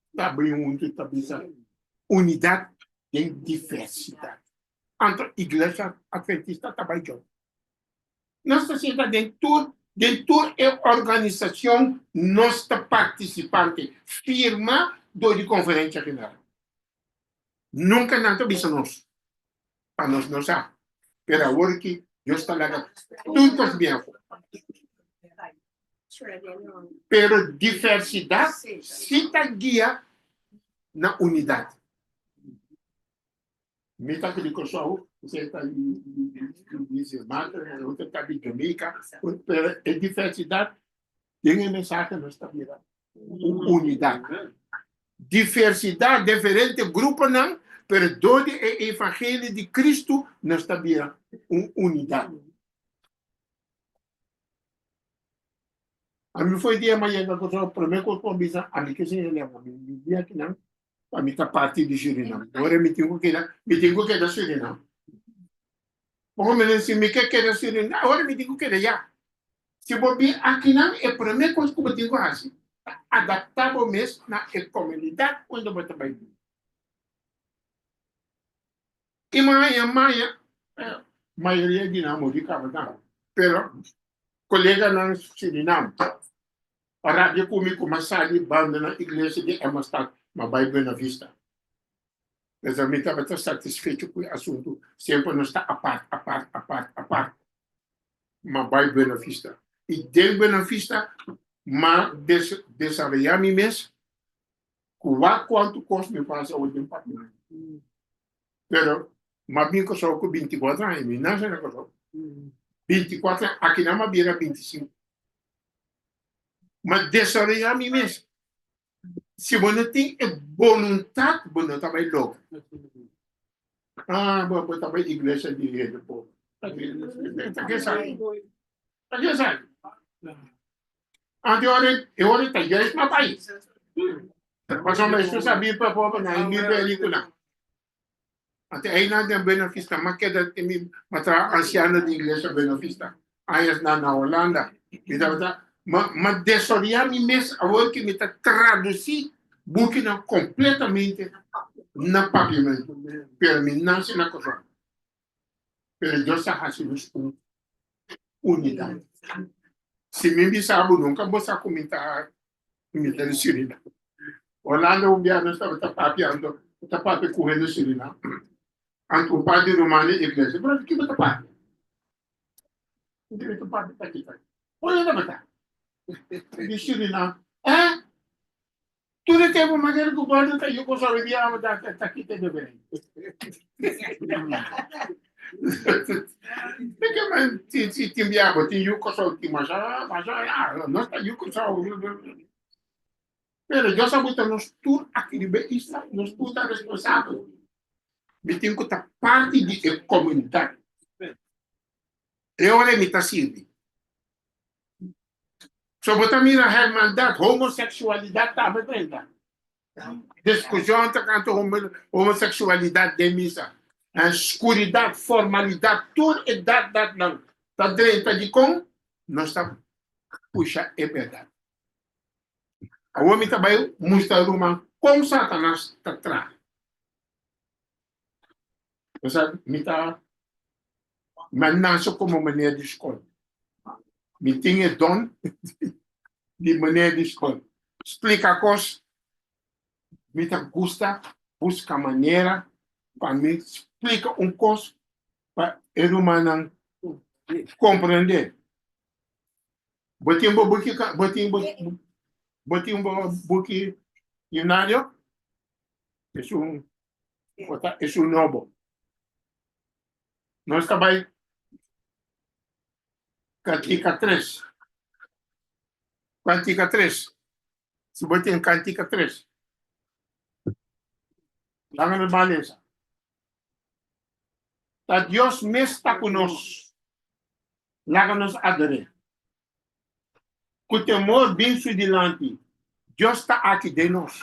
Está bem muito, está bem. Unidade em diversidade. Entre igreja adventista está bem junto. Nós estamos dentro da organização, nós participantes, firma de conferência geral. Nunca não visto nós. Para nós não sabe. Pero agora que Deus está lá, tudo bem. Pero diversidade se está guia na unidade. Meta aquele pessoal, você está em Mata, outra está em Jamaica, a diversidade tem a mensagem nós está virando. Unidade. Diversidade, diferente grupo não, mas todo o evangelho de Cristo nós está virando unidade. A mim foi dia amanhã que eu primeiro que eu convido a mim que se lembra, me dia que não. A mim está parte de Suriname. Agora me tenho que ir da Suriname. Como me disse, me quer que da Suriname. Agora me tenho que ir já. Se vou vir aqui não, é a primeira coisa que eu tenho que fazer. Adaptar o mesmo na comunidade quando eu vou trabalhar. E maioria de não de Cabadão. Pero colega na Suriname. A rádio comigo começar a banda na igreja de Amistad. Mas vai Buena Vista. Mas a mim estava satisfeito com o assunto. Sempre não está a parte. Mas vai Buena Vista. E de Buena Vista, mas desarrollar me mesmo, quanto custa me passa o tempo. Pero, mas bem que só com 24 anos, não sei o 24 anos, aqui não vira 25. Mas desarrollar me mesmo. Se você tem vontade, você também logo. Você também igreja de rede, pô. Está que sabe? Ante eu está igreja na país. Mas o mesmo sabia para povo na minha película. Até aí não tem benefício, mas que da tem matra anciana de igreja benefício. Aí na Holanda, mas desoriar me mesmo agora que me está traduzir Burkina completamente na pavimento, permanência na coisa. Pero Deus está fazendo unidade. Se me sabe nunca vou comentar de Suriname. Holanda um dia nós estava papiando, correndo Suriname. Anto um padre romano e igreja, mas que você papi? Não tem papi para aqui. Olha na mata. De Suriname, Tudo é tempo, mas ele guarda que eu gostaria de amar da aqui tem bem. Porque mas se tem viabo, tem eu gosto de mas não está eu gosto. Pero eu sabia que nós tudo aqui de bem isso, nós tudo é responsável. Me tem que estar parte de comunidade. Eu olhei me tá sirvi. Sobre também a hermandade, homossexualidade tá bem. Discussão quanto homossexualidade de missa, a escuridade, formalidade, tudo é dado não. Tá dentro de como nós estamos puxa é verdade. A homem também mostra uma com Satanás está atrás. Você me tá mas não como maneira de escolha. Me tinha dom de maneira de escolha. Explica a coisa. Me gusta, busca maneira para me explica coisa para o humano compreender. Boti um buki Inário, é um novo. Nós trabalhamos Cantica 3. Cantica 3. Se você tem Cantica 3. Lá na beleza. Tá Deus mesmo está conosco. Lá nos adorar. Com o temor bem delante. Deus está aqui de nós.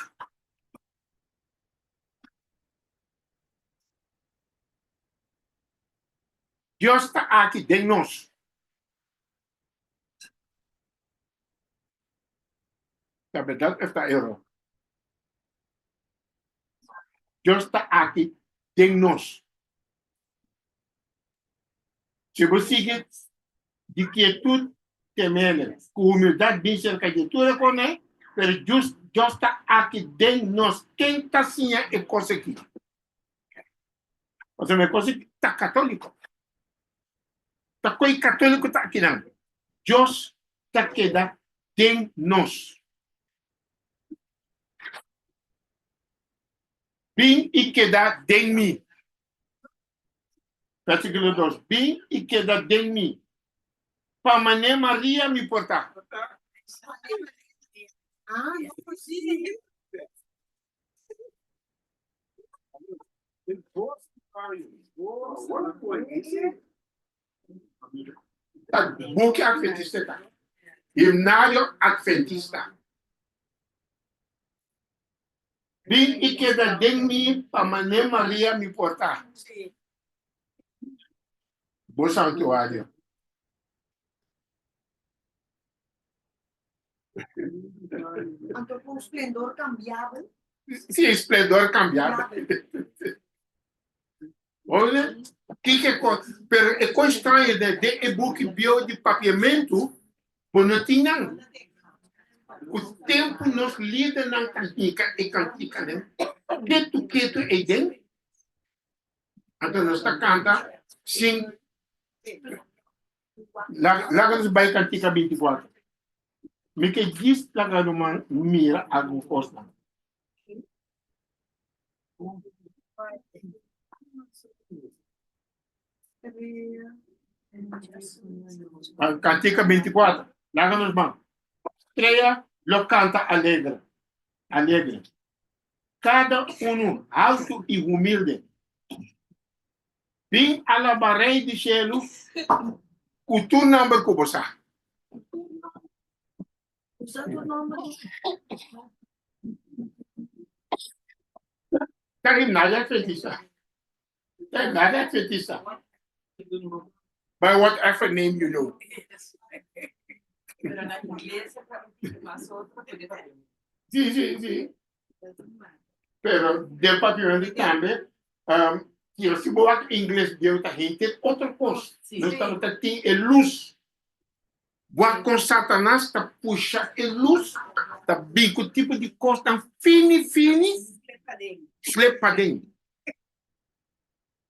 Deus está aqui de nós. A verdade está errado. Deus está aqui de nós. Se você seguir de quietude, temer, com humildade, bem cerca de tudo, mas Deus está aqui de nós. Quem está assim é coisa aqui. Você me coisa que está católico. Está coisa católico está aqui não. Deus está aqui de nós. Vim e queda de mim. Versículo 2. Vim e queda de mim. Para mané Maria me portar. Não consigo. Book Adventista. Himnário Adventista. Vim e queda de mim para mané Maria me portar. Bom santuário. Então, com o esplendor cambiado. Sim, esplendor cambiado. Olha, que é coisa estranha de e-book bio de papiamento, não tinha. O tempo nos lida na cantica e cantica, né? Que tu é dentro. Então, nós está cantando, sim. Lá nos vai cantica 24. Me que diz lá numa mira alguma coisa. Cantica 24. Lá nos vamos. Estreia, lo canta alegre. Alegre. Cada um alto e humilde. Vim alabarei de cielo. O tu nome que você. Tem nada adventista. Tem nada adventista. By whatever name you know. Sim. Pero de papiamento também, se você inglês de outra gente, outra coisa. Nós estamos aqui em luz. Boa com Satanás está puxa em luz, está bem com tipo de coisa tão fine, slepa dentro.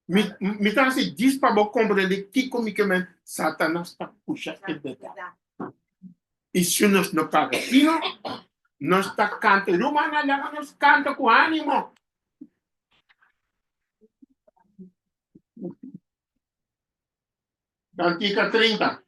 Me tá se diz para você compreender que como que Satanás está puxa em dentro. E se nós não pagamos, Nós está canta, Romana lá nós canta com ânimo. Cantica 30.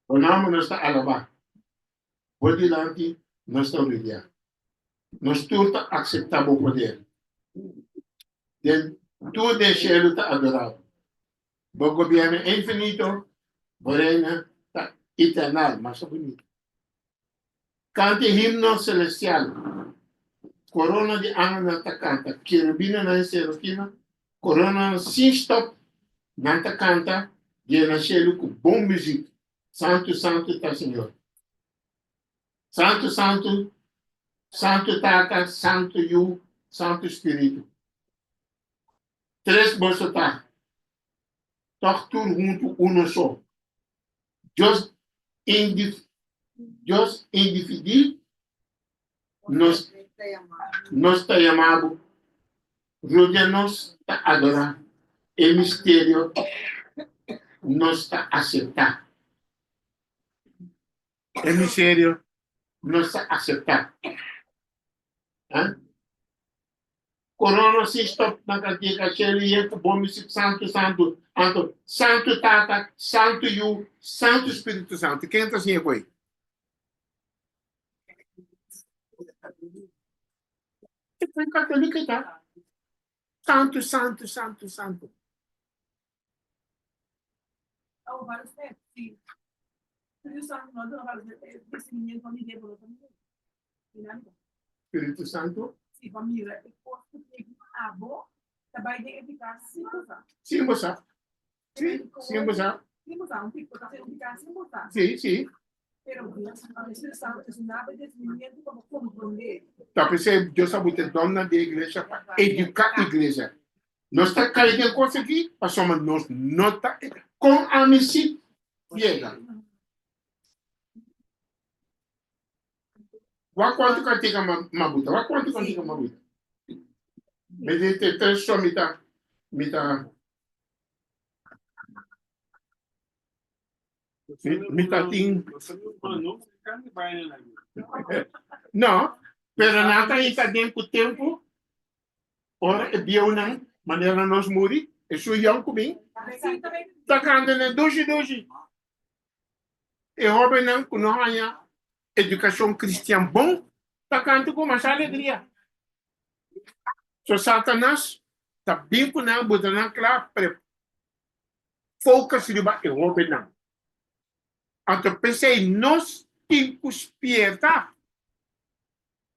O nome nós está alabar. Vou diante nós está obrigado. Nós tudo aceitar o poder. Tudo deixa está adorado. O governo é infinito, o reino está eternal, mas é bonito. Cante himno celestial. Corona de ángel na canta. Querubina na serafina. Corona sem stop. Nanta canta. De nascer com bom música. Santo, santo está Senhor. Santo, santo. Santo Tata, Santo Yu, Santo Espírito. Três bolsos tá. Todos juntos, um só. Deus indivíduo, nós está chamado, rodeia-nos, está adorar. É mistério, nós está aceitar. É mistério, nós está aceitar. Corona se stop na cantiga, cheio de bom música, santo, santo, santo, santo Tata, Santo Yu, Santo Espírito Santo. Quem está assim aí? Foi católico, tá? Santo, santo, santo, santo. Espírito Santo. Si família é posto de abo, também de eficácia Sim, você. Sim, você. Sim, você. Um pico está sendo eficácia, você. Sim, sim. Pero a decisão é nada de desenvolvimento como compreender. Tá pensando, Deus sabe o dona da igreja para educar a igreja. Nós está caindo coisa aqui, passamos nós nota com a missão chega. Wa quanto cantiga mabuta? Wa quanto cantiga mabuta? Medite três só mita ting. Não, pero nada está dentro do tempo. Ora é dia uma maneira nós muri. É só eu comigo. Tá cantando doji. E houve não que não há educação cristã bom. Tá cantando com mais alegria. So Satanás tá bem com não, botar não claro, foca-se no que houve não. Então pensei nós temos que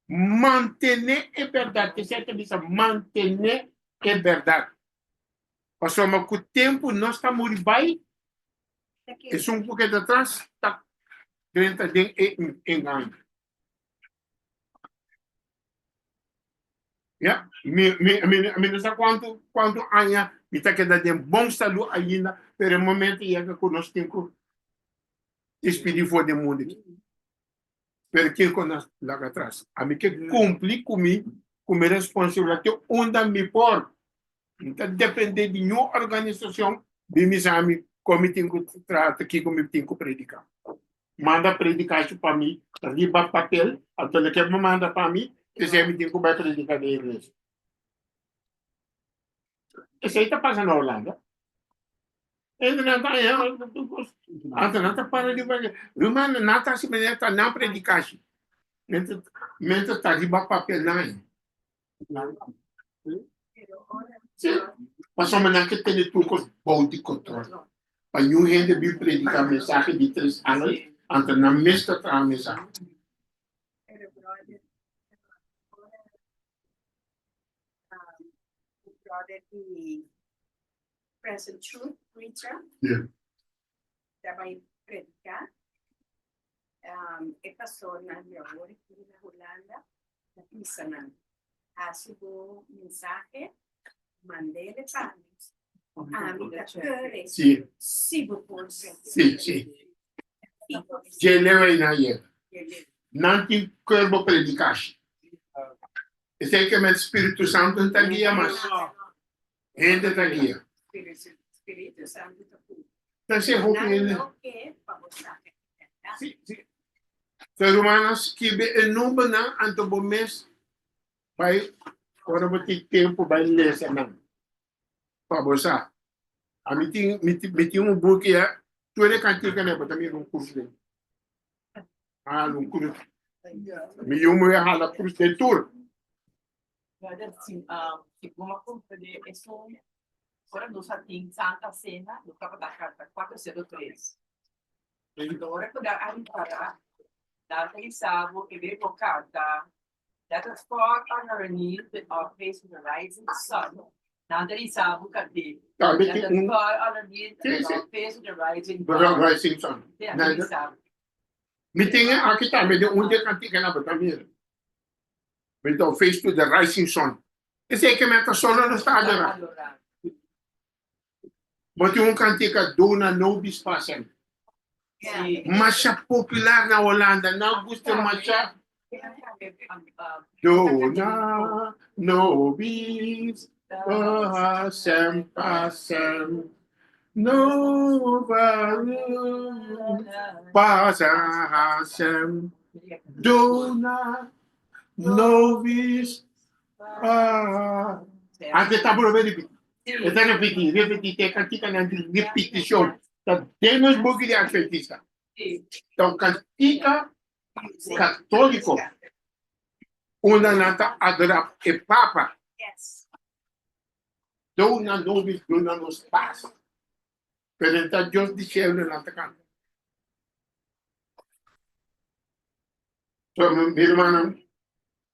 manter a verdade, que certo diz manter a verdade. Passou com o tempo nós estamos morrendo bem, e um pouco de atrás está dentro de engano. Yeah, me não sei quanto anos me está quedando de bom saúde ainda, pero o momento é que nós temos que despedir fora do mundo aqui. Pero quem conosco lá atrás, a mim que cumprir comigo, com minha responsabilidade, onde me por, então depender de nenhuma organização, de meus amigos, como eu tenho que tratar aqui, como eu tenho que predicar. Manda predicar isso para mim, riba papel, então ele quer me manda para mim, que se eu tenho que predicar na igreja. Isso aí está passando na Holanda. Ele não está aí, não está para de ver. Romano não está se metendo na predicação. Mentre está riba papel não. Sim. Passou a que tem tudo bom de controle. Para não render bem predicar mensagem de 3 anos, então na mesma tra mensagem. Brother the Present Truth Preacher. Yeah. Também predicar. É pastor na Europa, na Holanda, na Pisana. Hace mensagem, mandei ele para mim. Amiga, Sim. se você Sim. Je lewe na ye. Nanti kerbo predicatie. Zeker met Espírito Santo tá guia, mas ainda tá guia. Espírito Santo está tudo. Então, se eu ele, Não é para mostrar que se Romanos que é número na anto mês vai ora botar tempo vai ler essa não. Para você. A mim tem um book que é tu ele cantica né, mas também um curso dele. Um curso. Me eu me hala curso de tour. Uma compra de isso, agora nós temos Santa Cena, no capa da carta 403. Então, agora quando a gente parar, dá tem sábado que veio a carta, that is far underneath of facing the rising sun. Nada de sábado cadê? That is far underneath of facing the rising sun. Rising sun. Nada de sábado. Me tem aqui tá, me deu onde cantica na também. Então, face to the rising sun. Esse é que meta sol não está agora. Mas tem cantica Dona Nobis Passem. Marcha popular na Holanda, não gusta marcha. Dona Nobis Passem, Passem. Nova Passem. Dona Nobis Até tá por ver. Está repetir, tem cantica na repetição. Temos book de adventista. Então, cantica católico. Una nata adora e papa. Dona nobis, dona nos paz. Pero então, Deus disse na nata canta. Então, meu irmão,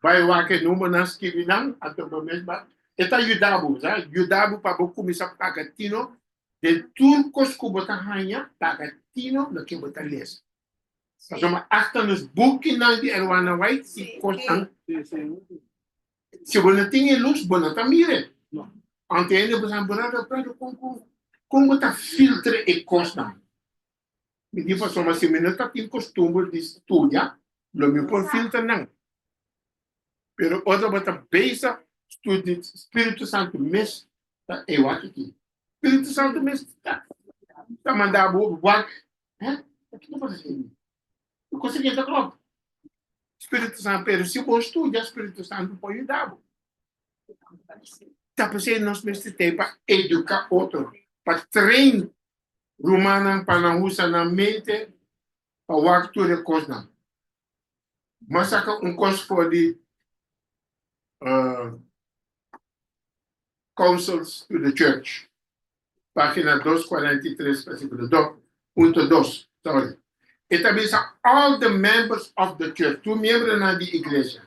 vai lá que não nas que virão, até o momento, está ajudando, sabe? Ajudando para começar a pagatino, de turcos que botam ranha, pagatino, no que botam les. Então, até nos booking não de Erwana White, se costam. Se você tem luz, você não mire. Ante ainda você não como botar filtro e costam. Me diz, mas se você não tem costume de estudar, não me pode filtrar não. Pero outra bota beisa estudo Espírito Santo mês tá eu aqui. Espírito Santo mês tá mandar o work, o que não pode ser? Eu consegui entrar claro. Espírito Santo, pero se você estuda Espírito Santo pode ajudar. Tá passando nós mês tempo para educar outro, para treinar romana para não usar na mente para o acto de coisa. Mas saca curso for de Councils to the Church, página 243, versículo 2.2. Sorry. It means all the members of the church, two members na di iglesia,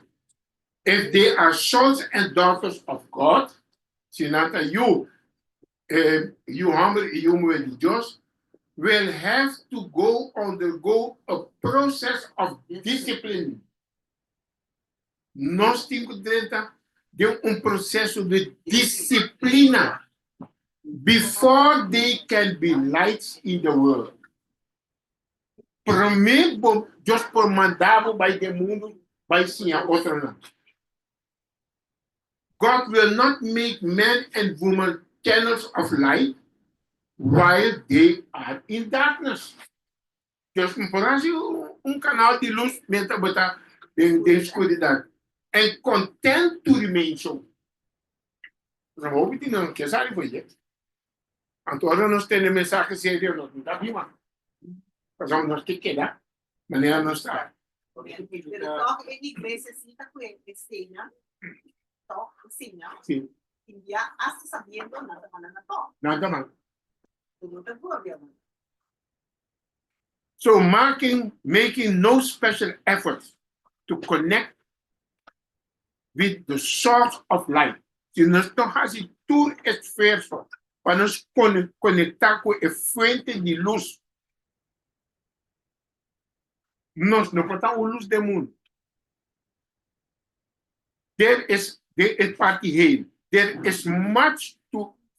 if they are sons and daughters of God, sinata you humble, you religious, will have to undergo a process of discipline. Nós temos que dentro de processo de disciplina before they can be lights in the world. Primeiro, Deus por mandar vai do mundo, vai sim a outra não. God will not make men and women channels of light while they are in darkness. Deus não pode canal de luz mentre está em escuridão. And content to remain so. Não vou pedir não, que sabe foi isso. Agora nós temos mensagem sério, não está bem, mas nós temos que dar, maneira não está. Pero toque em igreja sim tá com ensina, toque ensina. Sim. India hasta sabiendo nada mana na toque. Nada mais. Tudo tá problema. So making no special efforts to connect with the source of light. Se nós não fazemos todo esforço para nos conectar com a fonte de luz, nós não podemos a luz do mundo. There is party here. There is much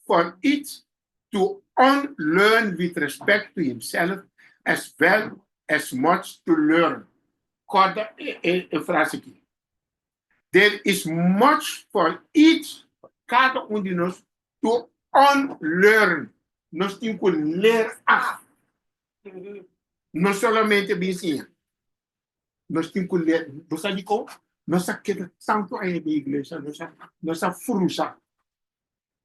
for each to unlearn with respect to himself, as well as much to learn. Corta a frase aqui. There is much for each cada uno de nos to unlearn. Nos temos que ler af. Não solamente vizinha. Nós temos que ler. Você digo, nós queremos tanto aí na igreja, nós frusa.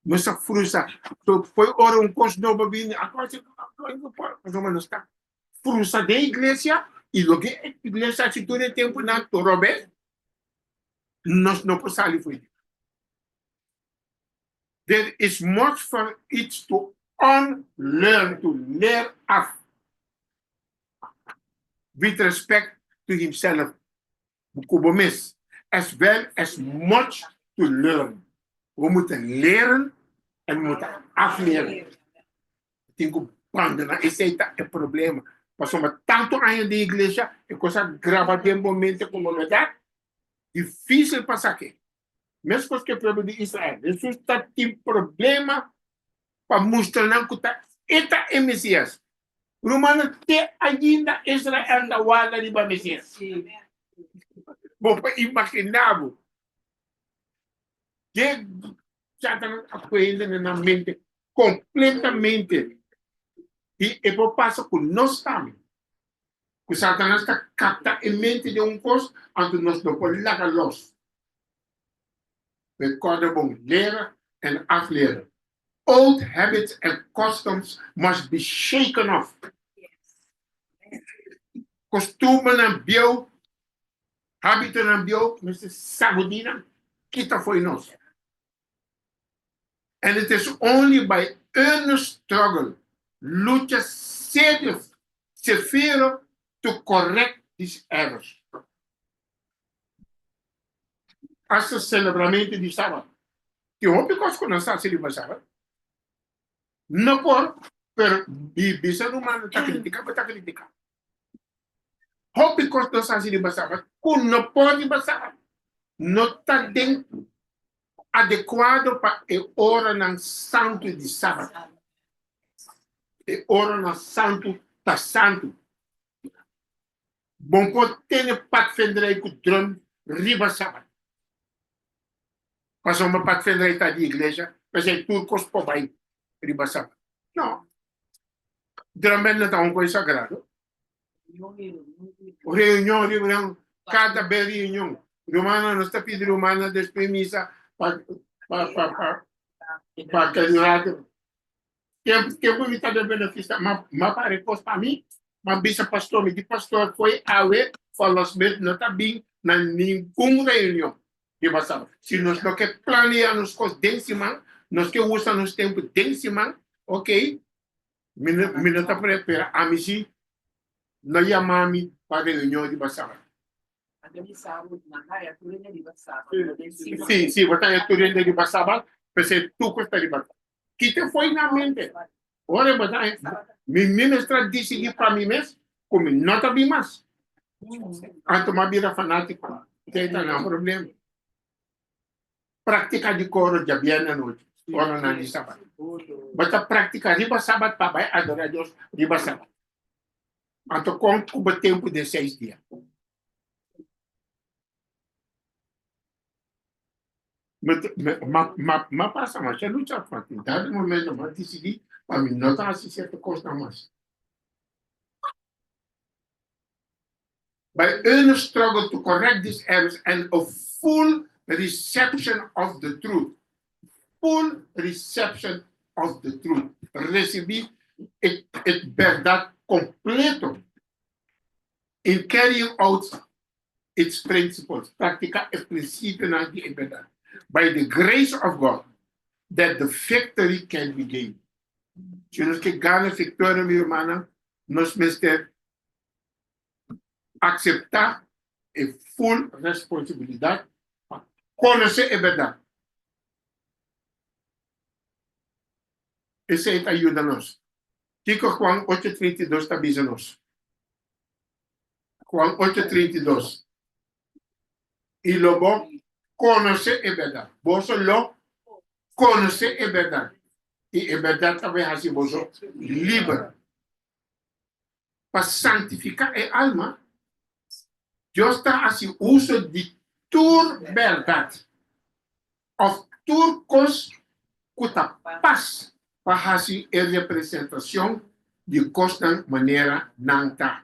Nós frusa. Então, foi hora curso novo vindo, agora nós está frusa da igreja e logo a igreja se todo o tempo na Torobé, nós não podemos sair foi. There is much for each to unlearn, to learn af. With respect to himself, as well as much to learn. We moeten leren en we moeten afleren. Tenho abandonar, esse é o problema. Passamos tanto anos de igreja e coisa grava de momento como verdade, difícil passar aqui. Mesmo coisa que o povo de Israel, Jesus está tem problema para mostrar que está é Messias. Romano te ainda Israel na wala de Messias. Bom, imaginável. Que Satanás apoia na mente completamente. E eu passo com nós também. Que Satanás está capta a mente de coisa, antes nós não podemos largar los. We kunnen bom leren en afleren. Old habits and customs must be shaken off. Costumen en bio, habiten en bio, Mr. Sabudina, kita voor ons. And it is only by earnest struggle, lucha severe to correct these errors. As een celebramento de Sabbat. Que hoop ik als kunnen staan celebrar Sabbat. No por, pero bisa rumah tak kritika. Hoop ik als kunnen staan celebrar Sabbat. Kun no pode Sabbat. No tá dentro adequado para a hora ng santo de Sabbat. A hora ng santo tá santo. Bom pode ter pat vendrei com drum riba Sabbat. Passou uma parte da igreja, mas é tudo que os povos riba Sabbat. Não. Drama não está coisa sagrada. Reunião, cada reunião. Romana, nós está pedindo Romana despremissa para candidato. Tempo me está de benefício, mas para resposta para mim, mas bisa pastor, me diz pastor foi a ver, falou mesmo, não está bem na nenhuma reunião. Se nós não quer planear as coisas dentro de semana, nós que usamos o tempo dentro de semana, ok? Me não está preparado. A mim sim, não chamamos para a reunião de Bassava. Sim, botar a turenda de Bassava, para ser tu costa de Bassava. Que te foi na mente? Ora, botar, me ministra decidir para mim mesmo, como não está bem mais. Anto uma vida fanática, tem não problema. Prática de coro de bem na noite, coro na de sábado. Basta prática riba sábado para vai adorar Deus riba sábado. Anto com o tempo de 6 dias. Mas passa, mas eu não tinha feito. Dado momento, mas decidi para mim não estar assim certa coisa mais. By earnest struggle to correct these errors and a full reception of the truth. Full reception of the truth. Recibir a verdade completo in carrying out its principles. Practicar o princípio na verdade. By the grace of God, that the victory can be gained. Se nós que ganha vitória, minha irmã, nós temos aceitar a full responsabilidade. Conhecer a verdade. Isso aí ajuda nós. Kiko Juan 8:32 está dizendo nós. Juan 8:32. E logo conhecer a verdade. Você lo conhecer a verdade. E a verdade também assim você livre. Para santificar a alma, Deus está assim uso de tur verdad of turcos kuta pas pahasi e representação de costa maneira nanta.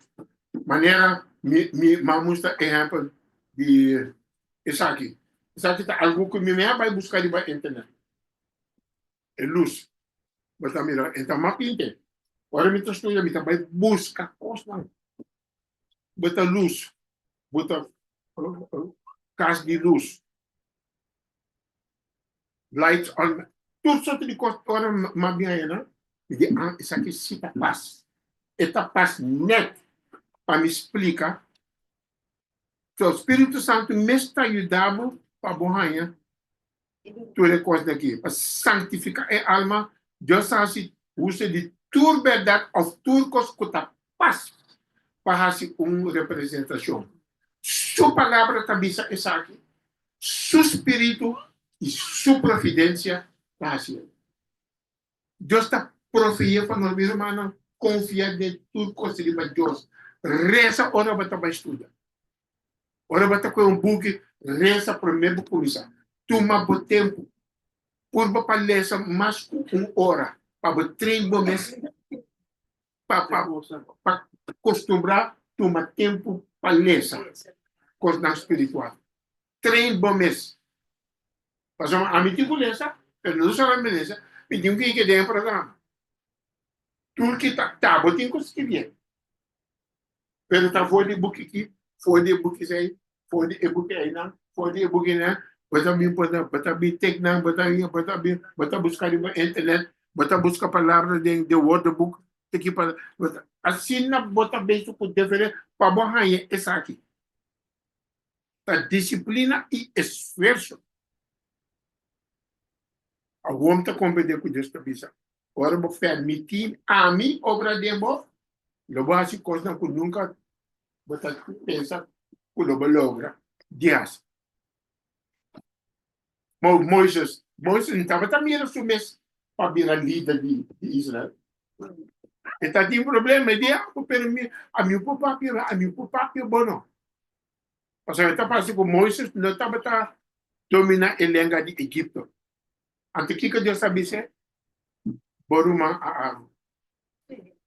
Maneira mi mamusta exemplo de isso aqui. Isso aqui tá algo que me vai buscar na internet. É luz. Mas também então mapinte. Ora me estuda me também busca costa. Bota luz. Bota cas de luz. Lights on. Tudo só de costa ora mabiana. De isso aqui cita paz. Eta paz net para me explicar. So, o Espírito Santo me está ajudando para borrar toda a coisa daqui, para santificar a alma. Deus assim usa de tua verdade of turcos que está paz para fazer uma representação. Sua palavra também é aqui. Seu espírito e sua providência está assim. Deus está profetizando para nós, meus irmãos, confia de tudo que de Deus. Reza, ora, para estudar. Ora, bata com book, reza primeiro começar. Toma o tempo. Por para ler mais hora. Para treinar mês. Para acostumbrar, toma tempo para ler. Coisa espiritual. Treino mês. Mas a mim digo ler, mas não só a mim ler. Me digo que tem programa. Tudo que tá, botinho conseguir. Pero tá fora de book aqui, fora de book aí. For the ebook na, for the ebook na, bata bi take na, bata buscar na internet, bata buscar palavras de word book, take para, assim na bota bem tu pode ver para borrar essa aqui. A disciplina e esforço. A homem tá compreender com Deus também. Ora vou permitir a mim obra de amor, eu vou assim coisa que nunca bota pensar lo logra dias. Moisés não estava também no mês para virar líder de Israel. Então tinha problema de a meu papel bom. Porque está passando com Moisés não estava dominar a língua de Egito. Antes que Deus sabia se Boruma a Aaron.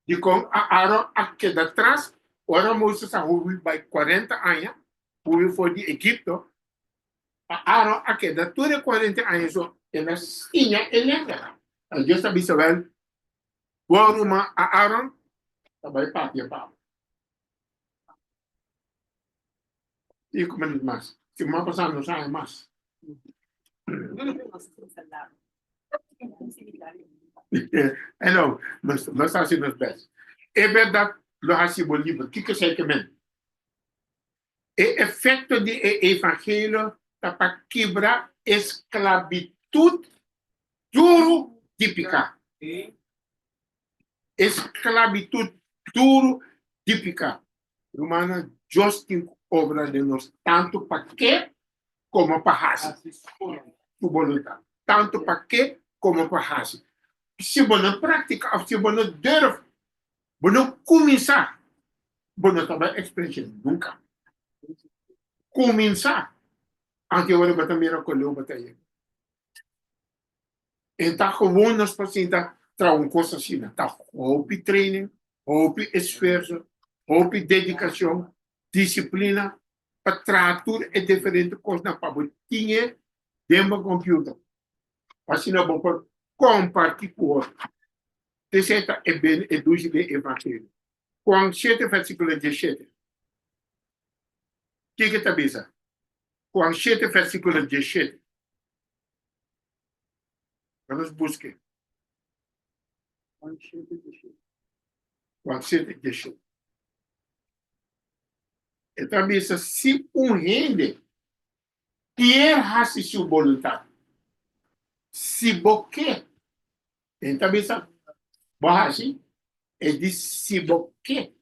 E com a Aaron aqui atrás, ora Moisés a ouviu by 40 anos. Porque foi de Egito, Aaron aqui da toda 40 anos, ela tinha elenca. Deus sabia saber, Boruma a Aaron, também papia pau. E como é mais? Se uma pessoa não sabe mais. Não, nós estamos assim nos pés. É verdade, lo hasibo livro. O que é isso que é? O efeito do evangelho está para quebrar esclavitud duro típica. Esclavitud duro típica. Romana, Deus tem obra de nós, tanto para que como para fazer. Sua vontade. Tanto para que como para fazer. Se você não pratica, se você não deve, você não começar, você não tem experiência nunca. Começar, antes eu vou também recolher o batalha. Então, gewoon nós pacientes trabalham coisas assim, tá? Houve treino, houve esforço, houve dedicação, disciplina, para tratar é diferente coisa para você tinha dentro do computador. Assim não vou para compartilhar com o outro. Terceira é bem eduz de evangelho. Com 7 versículos 17. O que está bisa? Com 7 versículos 17. Vamos buscar. Com 7 17. Então, bisa, se rende quer fazer sua vontade, se você, então, bisa, assim, é de se você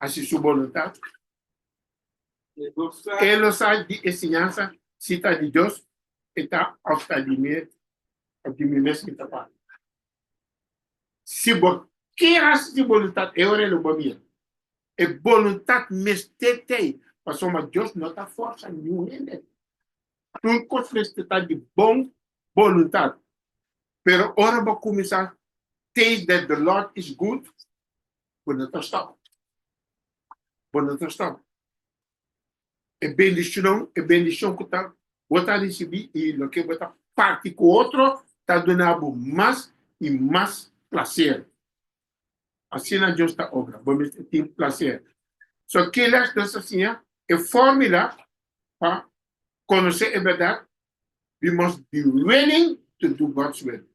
fazer sua vontade, ele sabe de ensinança, cita de Deus, está ao de mim mesmo que está falando. Se você fazer sua vontade, é hora de boa. É vontade mestetei Mas Deus não está força nenhuma. Tudo que está de bom vontade. Pero ora para começar, taste that the Lord is good, but não está. But não está. bendição que está, você receber e o que você parte com o outro, está dando mais e mais prazer. Assim a Deus está obra, vamos ter prazer. Só que elas estão assim, é fórmula para conhecer a verdade. We must be willing to do God's will.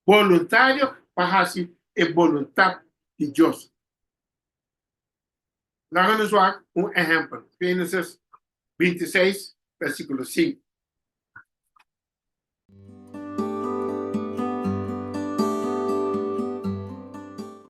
Voluntário para fazer a vontade de Deus. Vamos ver um exemplo. Gênesis 26, versículo 5.